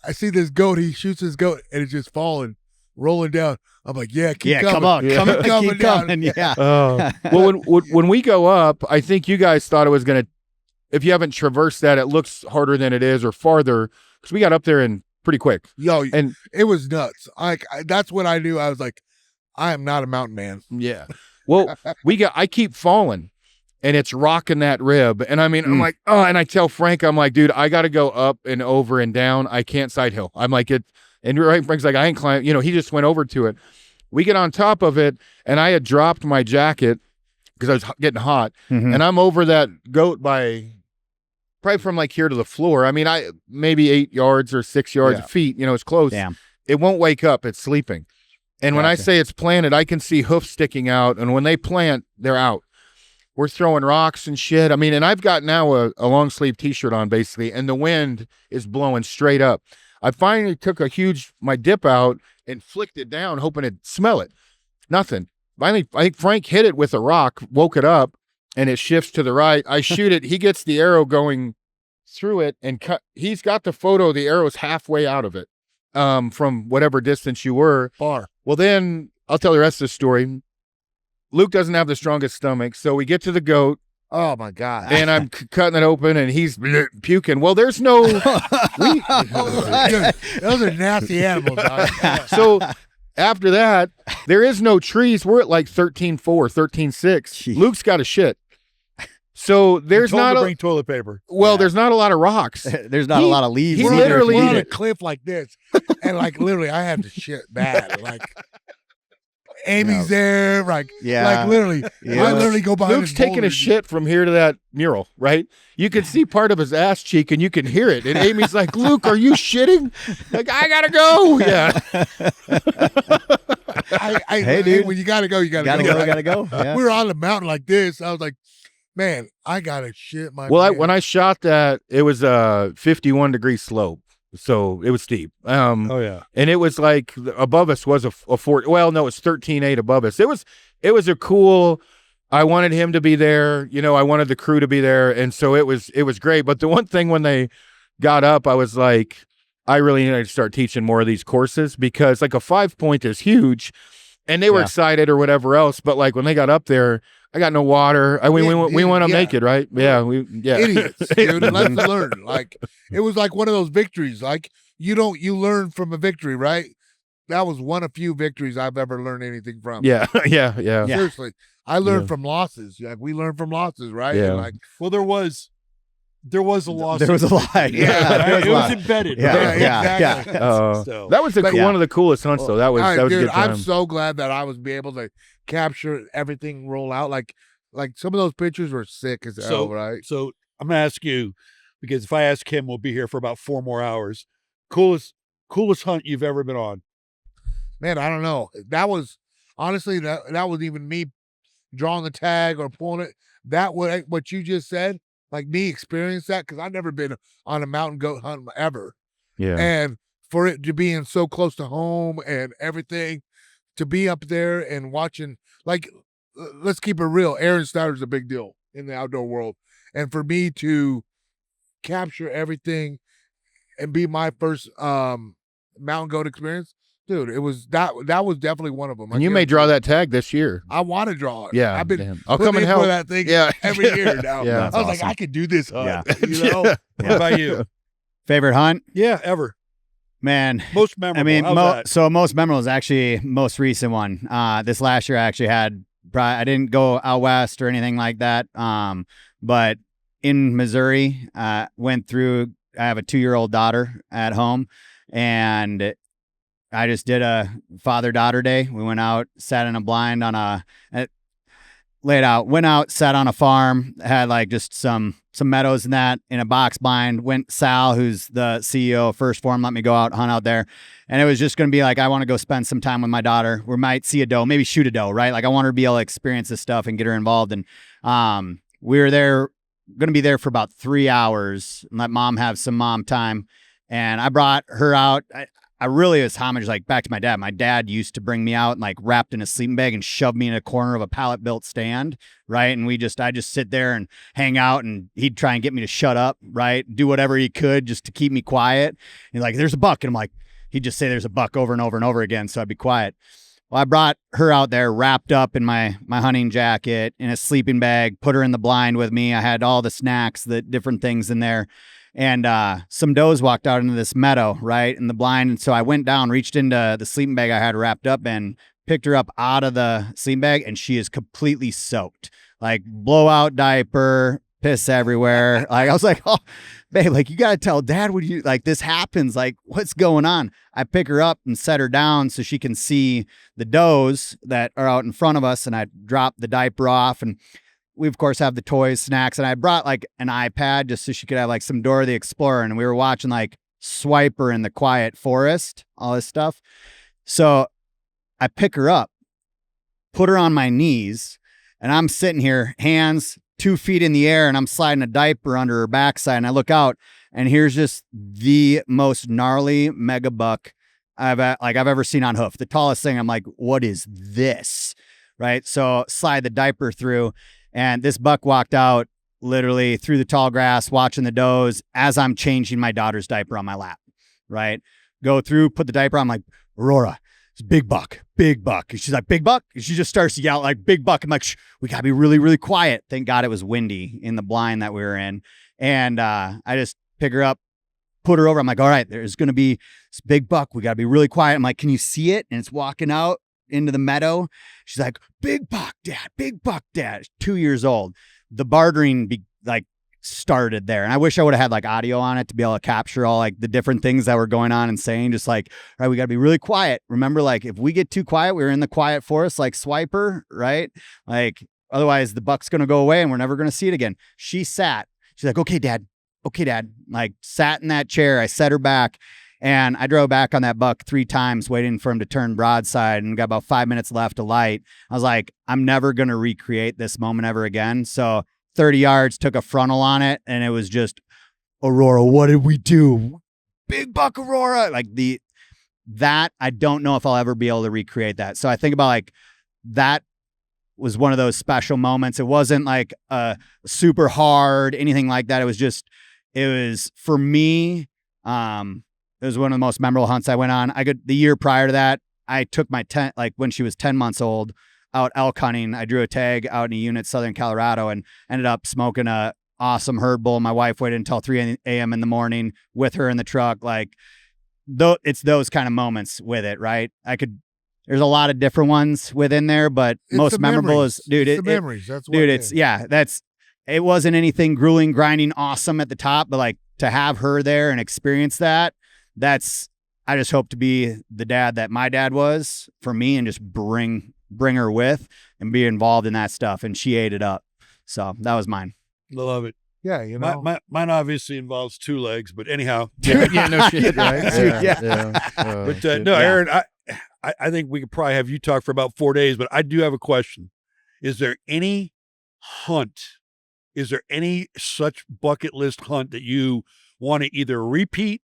I see this goat. He shoots his goat, and it's just falling, rolling down. I'm like, yeah, keep coming. Come on. Keep coming. Yeah. Well, when we go up, I think you guys thought it was going to, if you haven't traversed that, it looks harder than it is, or farther, because we got up there in pretty quick. Yo, and it was nuts. That's when I knew. I was like, I am not a mountain man. Yeah. Well, I keep falling, and it's rocking that rib. And I mean, I'm like, oh, and I tell Frank, I'm like, dude, I got to go up and over and down. I can't side hill. I'm like, and right, Frank's like, I ain't climbing. You know, he just went over to it. We get on top of it, and I had dropped my jacket because I was getting hot, and I'm over that goat by probably from like here to the floor. I mean, I maybe 8 yards or 6 yards feet. You know, it's close. Damn. It won't wake up. It's sleeping. And when I say it's planted, I can see hoofs sticking out, and when they plant, they're out. We're throwing rocks and shit. I mean, and I've got now a long sleeve T-shirt on basically, and the wind is blowing straight up. I finally took my dip out and flicked it down, hoping it'd smell it. Nothing. Finally, I think Frank hit it with a rock, woke it up, and it shifts to the right. I shoot it. He gets the arrow going through it, and he's got the photo. The arrow's halfway out of it from whatever distance you were. Far. Well, then I'll tell the rest of the story. Luke doesn't have the strongest stomach, so we get to the goat. Oh my God. And I'm cutting it open, and he's puking. Well, there's no. Those are nasty animals. Dog. So, after that, there is no trees. We're at like 13.4, 13.6. Luke's got a shit. So there's told him not to a bring toilet paper. there's not a lot of rocks. There's not a lot of leaves. he either. literally- we're on a cliff like this, and like literally, I had to shit bad. Like Amy's there, like literally, Yeah. I literally go behind. Luke's his taking a boulders. shit from here to that mural, right? You can see part of his ass cheek and you can hear it. And Amy's like, Luke, are you shitting? Like, I gotta go. Yeah. Hey, dude. when you gotta go, you gotta go. Gotta go. Yeah. We were on the mountain like this. I was like, man, I gotta shit my. Well, pants. when I shot that, it was a 51-degree slope. So it was steep. Oh yeah. And it was like above us was a 4. Well, no, it's 13.8 above us. It was a cool. I wanted him to be there. You know, I wanted the crew to be there, and so it was great. But the one thing when they got up, I was like, I really need to start teaching more of these courses because like a 5-point is huge, and they were excited or whatever else. But like when they got up there, I got no water. We went up naked, right? Yeah, idiots, dude. Let's learn. Like it was like one of those victories. Like you learn from a victory, right? That was one of few victories I've ever learned anything from. Yeah. Seriously, I learned from losses. Like we learn from losses, right? Yeah. And like, Well, there was a loss. There was a lot. Yeah, It was embedded. Yeah, right? yeah, exactly. So- That was one of the coolest hunts, though. That was All right, that was a dude, good time. I'm so glad that I was be able to capture everything roll out. Like some of those pictures were sick as hell, right? So I'm gonna ask you, because if I ask him, we'll be here for about 4 more hours. Coolest hunt you've ever been on? Man, I don't know. That was honestly that was even me drawing the tag or pulling it. That what you just said, like me experience that because I've never been on a mountain goat hunt ever. Yeah. And for it to be in so close to home and everything, to be up there and watching, like, let's keep it real. Aron Snyder's a big deal in the outdoor world. And for me to capture everything and be my first mountain goat experience, dude, it was that was definitely one of them. And you may draw that tag this year. I want to draw it. Yeah, I've been damn. I'll putting come and in help. for that thing Yeah. every year now. Yeah. I That's was like, awesome. I could do this hunt. Yeah. You know? What about you? Favorite hunt? Yeah, ever. Man, Most memorable. I mean, How's that? so most memorable is actually most recent one. This last year I actually had, I didn't go out west or anything like that. But in Missouri, went through, I have a 2-year-old daughter at home, and I just did a father-daughter day. We went out, sat in a blind on went out, sat on a farm, had like just some meadows and that in a box blind. Sal, who's the CEO of First Phorm, let me go out, hunt out there. And it was just going to be like, I want to go spend some time with my daughter. We might see a doe, maybe shoot a doe, right? Like I want her to be able to experience this stuff and get her involved. And we were there, going to be there for about 3 hours and let mom have some mom time. And I brought her out. I really was homage like back to my dad. My dad used to bring me out and like wrapped in a sleeping bag and shove me in a corner of a pallet built stand, right? And I just sit there and hang out, and he'd try and get me to shut up, right? Do whatever he could just to keep me quiet. And like, there's a buck. And I'm like, he'd just say there's a buck over and over and over again. So I'd be quiet. Well, I brought her out there wrapped up in my hunting jacket in a sleeping bag, put her in the blind with me. I had all the snacks, the different things in there. And some does walked out into this meadow, right, in the blind. And so I went down, reached into the sleeping bag I had wrapped up and picked her up out of the sleeping bag, and she is completely soaked. Like blowout diaper, piss everywhere. Like I was like, oh, babe, like you got to tell dad when you, like this happens, like what's going on? I pick her up and set her down so she can see the does that are out in front of us. And I drop the diaper off, and we, of course, have the toys, snacks, and I brought like an iPad just so she could have like some Dora the Explorer, and we were watching like Swiper in the Quiet Forest, all this stuff. So I pick her up, put her on my knees, and I'm sitting here, hands 2 feet in the air, and I'm sliding a diaper under her backside, and I look out, and here's just the most gnarly mega buck I've ever seen on hoof. The tallest thing. I'm like, what is this? Right? So slide the diaper through. And this buck walked out literally through the tall grass, watching the does as I'm changing my daughter's diaper on my lap, right? Go through, put the diaper on. I'm like, Aurora, it's big buck. And she's like, big buck? And she just starts to yell like, big buck. I'm like, shh, we got to be really, really quiet. Thank God it was windy in the blind that we were in. And I just pick her up, put her over. I'm like, all right, there's going to be this big buck. We got to be really quiet. I'm like, can you see it? And it's walking out into the meadow. She's like, big buck, dad, big buck, dad. 2 years old. The bartering started there. And I wish I would have had like audio on it to be able to capture all like the different things that were going on and saying, just like, all right, we got to be really quiet. Remember, like if we get too quiet, we're in the quiet forest, like Swiper, right? Like otherwise the buck's going to go away and we're never going to see it again. She sat. She's like, okay, dad. Like sat in that chair. I set her back and I drove back on that buck 3 times waiting for him to turn broadside and got about 5 minutes left to light. I was like, I'm never going to recreate this moment ever again. So 30 yards, took a frontal on it, and it was just, Aurora, what did we do? Big buck Aurora. Like that, I don't know if I'll ever be able to recreate that. So I think about like, that was one of those special moments. It wasn't like super hard, anything like that. It was for me, it was one of the most memorable hunts I went on. The year prior to that, I took my when she was 10 months old, out elk hunting. I drew a tag out in a unit, Southern Colorado, and ended up smoking a awesome herd bull. My wife waited until 3 a.m. in the morning with her in the truck. Like, it's those kind of moments with it, right? There's a lot of different ones within there, but It's most the memorable memories. is, dude, It's the memories. That's what dude, it is. it wasn't anything grueling, grinding, awesome at the top, but like to have her there and experience that, I just hope to be the dad that my dad was for me and just bring her with and be involved in that stuff. And she ate it up. So that was mine. Love it. Yeah, you know. Mine obviously involves 2 legs, but anyhow. Yeah, no shit, right? Yeah. But no, Aaron, I think we could probably have you talk for about 4 days, but I do have a question. Is there any such bucket list hunt that you want to either repeat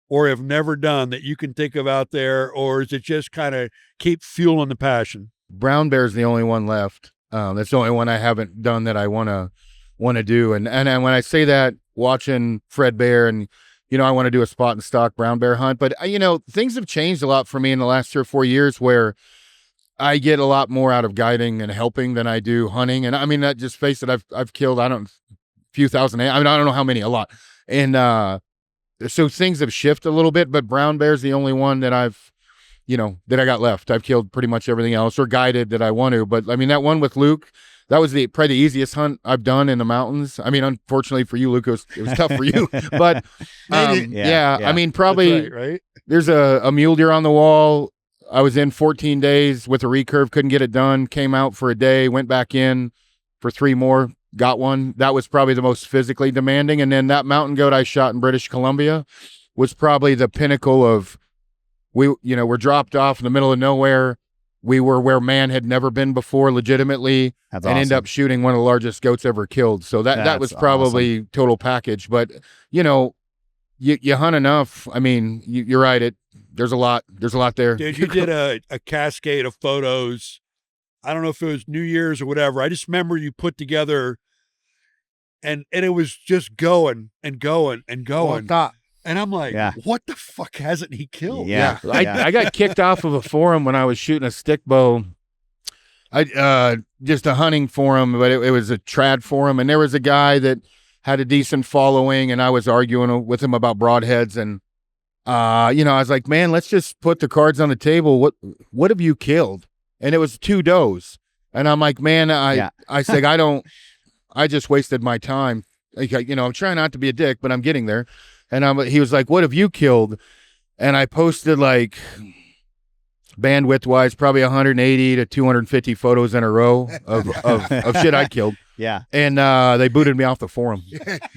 or have never done that you can think of out there, or is it just kind of keep fueling the passion? Brown bear's the only one left. That's the only one I haven't done that I want to do. And when I say that, watching Fred Bear and, I want to do a spot and stock brown bear hunt, but things have changed a lot for me in the last 3 or 4 years where I get a lot more out of guiding and helping than I do hunting. And I mean, that, just face it, I've killed, a few thousand, I don't know how many, a lot. And, so things have shifted a little bit, but brown bear's the only one that that I got left. I've killed pretty much everything else or guided that I want to. But I mean, that one with Luke, that was probably the easiest hunt I've done in the mountains. I mean, unfortunately for you, Luke, it was tough for you. But I mean, probably right? There's a mule deer on the wall. I was in 14 days with a recurve, couldn't get it done, came out for a day, went back in for 3 more. Got one. That was probably the most physically demanding. And then that mountain goat I shot in British Columbia was probably the pinnacle of, we're dropped off in the middle of nowhere. We were where man had never been before legitimately. That's and awesome. end up shooting one of the largest goats ever killed. So that was probably total package. But, you hunt enough. I mean, you're right. There's a lot there. Dude, you did a cascade of photos. I don't know if it was New Year's or whatever. I just remember you put together and it was just going and going and going. And I'm like, what the fuck hasn't he killed? Yeah. I got kicked off of a forum when I was shooting a stick bow. Just a hunting forum, but it was a trad forum. And there was a guy that had a decent following and I was arguing with him about broadheads. And, I was like, man, let's just put the cards on the table. What have you killed? And it was 2 does. And I'm like, man, I said, I just wasted my time. Like, I'm trying not to be a dick, but I'm getting there. And he was like, what have you killed? And I posted like bandwidth wise, probably 180 to 250 photos in a row of shit I killed. Yeah. And they booted me off the forum.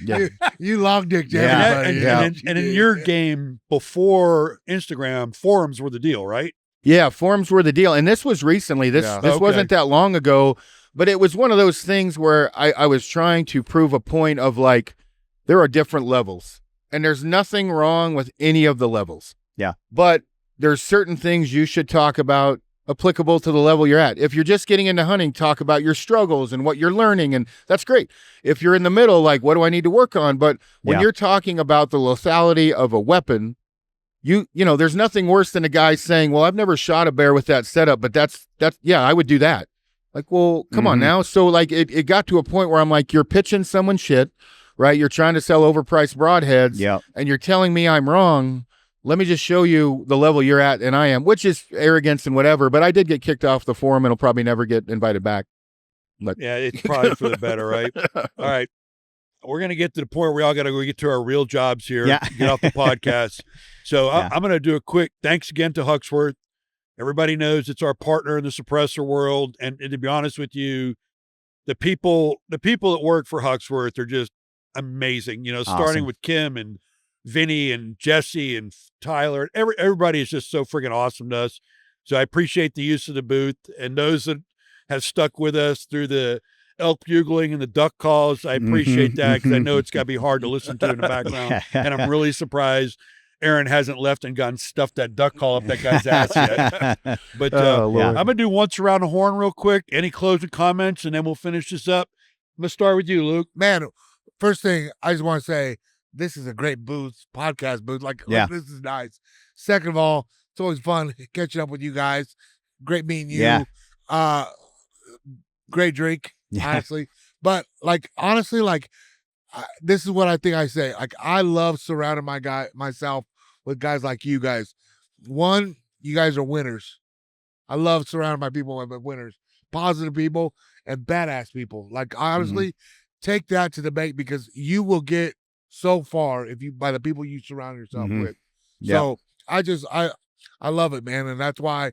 Yeah. You long dicked And, everybody. and in your game before Instagram, forums were the deal, right? Yeah, forums were the deal. And this was recently. This wasn't that long ago, but it was one of those things where I was trying to prove a point of like, there are different levels and there's nothing wrong with any of the levels. Yeah. But there's certain things you should talk about applicable to the level you're at. If you're just getting into hunting, talk about your struggles and what you're learning. And that's great. If you're in the middle, like, what do I need to work on? But when you're talking about the lethality of a weapon, you know, there's nothing worse than a guy saying, well, I've never shot a bear with that setup, but that's, I would do that. Like, well, come on now. So like it got to a point where I'm like, you're pitching someone shit, right? You're trying to sell overpriced broadheads, Yep. and you're telling me I'm wrong. Let me just show you the level you're at and I am, which is arrogance and whatever. But I did get kicked off the forum, and I'll probably never get invited back. But Yeah, it's probably for the better, right? All right. We're going to get to the point where we all got to go get to our real jobs here, Yeah. get off the podcast. So Yeah. I'm going to do a quick thanks again to HUXWRX. Everybody knows it's our partner in the suppressor world. And to be honest with you, the people that work for HUXWRX are just amazing. You know, starting Awesome. with Kim and Vinny and Jesse and Tyler. Everybody is just so freaking awesome to us. So I appreciate the use of the booth, and those that have stuck with us through the elk bugling and the duck calls. I appreciate that, because I know it's got to be hard to listen to in the background. And I'm really surprised Aron hasn't left and gone stuffed that duck call up that guy's ass yet. But Lord. I'm going to do once around the horn real quick. Any closing comments, and then we'll finish this up. I'm going to start with you, Luke. Man, first thing I just want to say, this is a great booth, podcast booth. Like this is nice. Second of all, it's always fun catching up with you guys. Great meeting you. Yeah. Great drink, Yeah. honestly. But like, honestly, like, this is what I think I say. Like, I love surrounding myself with guys like you guys. One, you guys are winners. I love surrounding my people with winners, positive people, and badass people. Like, honestly, take that to the bank, because you will get so far by the people you surround yourself with. Yeah. So I love it, man, and that's why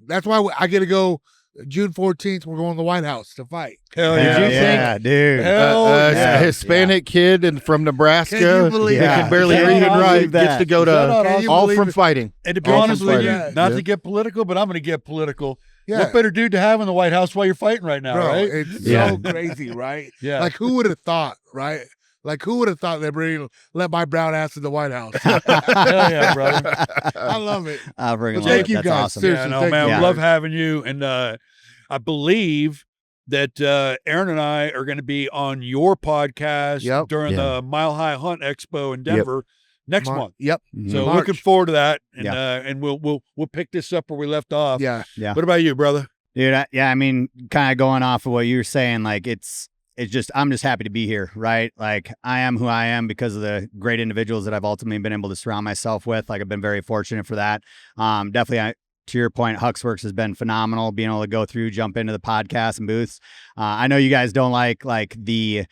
I get to go. June 14th, we're going to the White House to fight. Hell Did yeah. you Yeah, dude. Hell a Hispanic kid and from Nebraska Can you believe who that? can barely Can read you and write believe gets that? to go Is that not to awesome? all Believe from it? fighting. And to be All honest from with fighting. you, not Yeah. to get political, but I'm going to get political. Yeah. What better dude to have in the White House while you're fighting right now, Bro, right? it's Yeah. so crazy, right? Yeah. Like, who would have thought, right? Like, who would have thought they'd let my brown ass in the White House? Hell yeah, brother. I love it. I'll bring Well, him thank up. you That's guys. awesome. Seriously. Yeah, no, thank man, you. we love having you. And I believe that Aron and I are going to be on your podcast during Yeah. the Mile High Hunt Expo in Denver next month. Yep. So March. looking forward to that, and Yeah. and we'll pick this up where we left off. Yeah. What about you, brother? Dude, I mean, kind of going off of what you were saying, like it's just, I'm just happy to be here, right? Like, I am who I am because of the great individuals that I've ultimately been able to surround myself with. Like, I've been very fortunate for that. Definitely, to your point, HUXWRX has been phenomenal, being able to go through, jump into the podcast and booths. I know you guys don't like the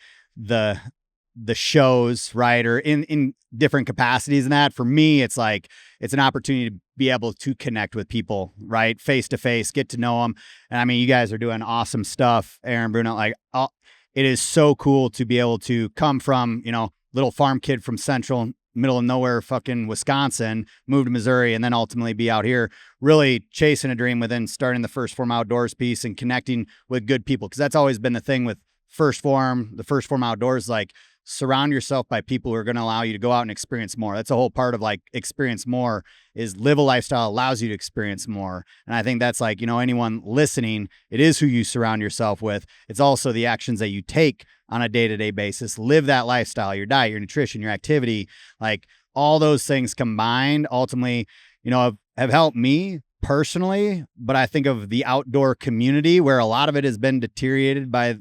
shows, right? Or in different capacities and that. For me, it's like, it's an opportunity to be able to connect with people, right? Face to face, get to know them. And I mean, you guys are doing awesome stuff, Aron, Bruno. Like, it is so cool to be able to come from, little farm kid from middle of nowhere, fucking Wisconsin, move to Missouri, and then ultimately be out here really chasing a dream within starting the First Phorm Outdoors piece and connecting with good people. Cause that's always been the thing with the First Phorm Outdoors, like, surround yourself by people who are going to allow you to go out and experience more. That's a whole part of like experience more, is live a lifestyle allows you to experience more. And I think that's like, anyone listening, it is who you surround yourself with. It's also the actions that you take on a day-to-day basis. Live that lifestyle, your diet, your nutrition, your activity, like all those things combined ultimately, have helped me personally. But I think of the outdoor community where a lot of it has been deteriorated by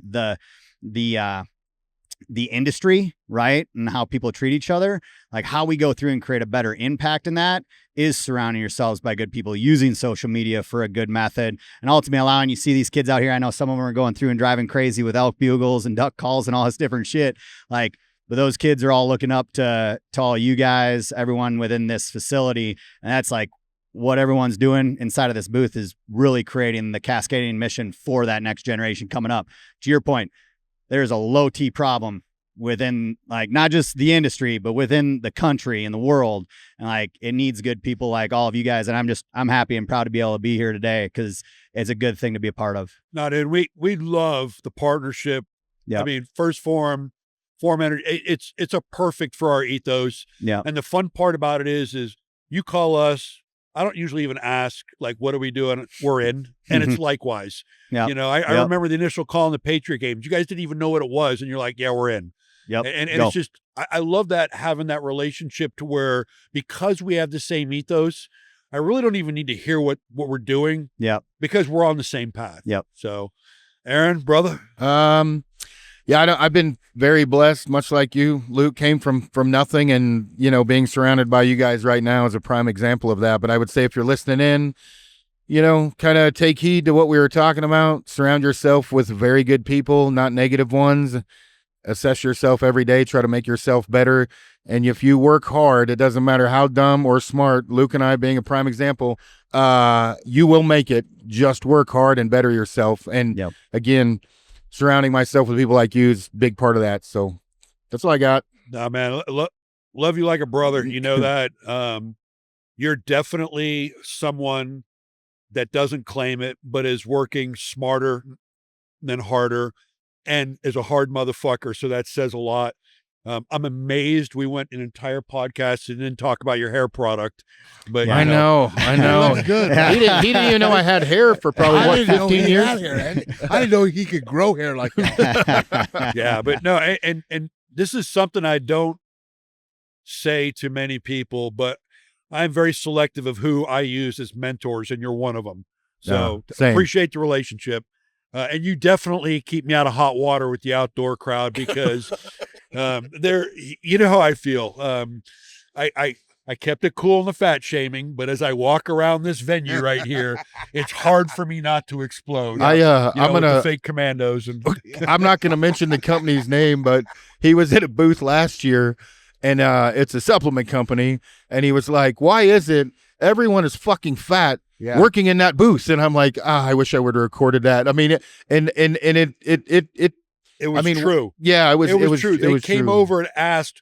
the industry, right? And how people treat each other. Like, how we go through and create a better impact in that is surrounding yourselves by good people, using social media for a good method, and ultimately allowing you see these kids out here. I know some of them are going through and driving crazy with elk bugles and duck calls and all this different shit. Like, but those kids are all looking up to all you guys, everyone within this facility. And that's like what everyone's doing inside of this booth is really creating the cascading mission for that next generation coming up. To your point, there's a low T problem within, like, not just the industry, but within the country and the world. And like, it needs good people like all of you guys. And I'm happy and proud to be able to be here today, because it's a good thing to be a part of. No, dude, we love the partnership. Yeah. I mean, First Phorm Energy, it's a perfect for our ethos. Yeah. And the fun part about it is you call us. I don't usually even ask, like, what are we doing? We're in. And it's likewise. Yeah. I remember the initial call in the Patriot Games. You guys didn't even know what it was. And you're like, yeah, we're in. Yep. And Go. it's just, I love that, having that relationship to where, because we have the same ethos, I really don't even need to hear what we're doing. Yeah. Because we're on the same path. Yep. So, Aron, brother. Yeah, I've been very blessed, much like you, Luke. Came from nothing, and being surrounded by you guys right now is a prime example of that. But I would say if you're listening in, kind of take heed to what we were talking about. Surround yourself with very good people, not negative ones. Assess yourself every day. Try to make yourself better. And if you work hard, it doesn't matter how dumb or smart. Luke and I being a prime example, you will make it. Just work hard and better yourself. And again, surrounding myself with people like you is a big part of that. So that's all I got. Nah, man, love you like a brother. You know that. You're definitely someone that doesn't claim it, but is working smarter than harder and is a hard motherfucker. So that says a lot. I'm amazed we went an entire podcast and didn't talk about your hair product. But I know. That's good. He didn't even know I had hair for probably 15 years. I didn't know he could grow hair like that. Yeah, but no, and this is something I don't say to many people, but I'm very selective of who I use as mentors, and you're one of them. So appreciate the relationship. And you definitely keep me out of hot water with the outdoor crowd because you know how I feel. I kept it cool in the fat shaming, but as I walk around this venue right here, it's hard for me not to explode. I'm with gonna the fake commandos, and I'm not gonna mention the company's name, but he was at a booth last year, and it's a supplement company, and he was like, "Why is it everyone is fucking fat?" Yeah. Working in that booth, and I'm like, I wish I would have recorded that. I mean, and it was true. Yeah, it was true. They came over and asked,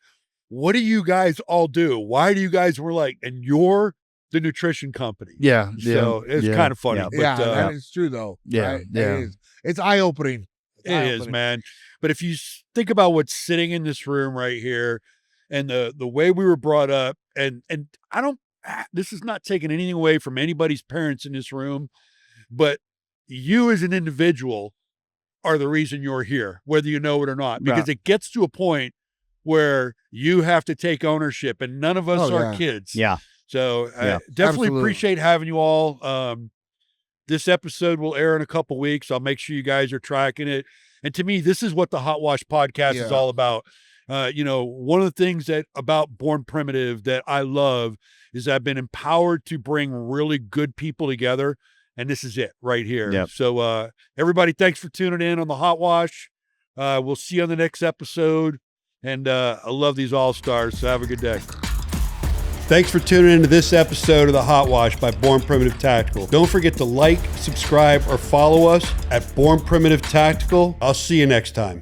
"What do you guys all do? Why do you guys?" Were like, and you're the nutrition company. Yeah, so it's kind of funny. Yeah, but, that is true though. Yeah, right? yeah. It is. It's eye opening. It is, man. But if you think about what's sitting in this room right here, and the way we were brought up, and I don't. This is not taking anything away from anybody's parents in this room, but you as an individual are the reason you're here, whether you know it or not, because it gets to a point where you have to take ownership, and none of us are kids. Yeah. So definitely appreciate having you all. This episode will air in a couple weeks. I'll make sure you guys are tracking it. And to me, this is what the Hot Wash podcast is all about. One of the things about Born Primitive that I love is I've been empowered to bring really good people together, and this is it right here. Yep. So everybody, thanks for tuning in on the Hot Wash. We'll see you on the next episode, and I love these all-stars, so have a good day. Thanks for tuning into this episode of the Hot Wash by Born Primitive Tactical. Don't forget to like, subscribe, or follow us at Born Primitive Tactical. I'll see you next time.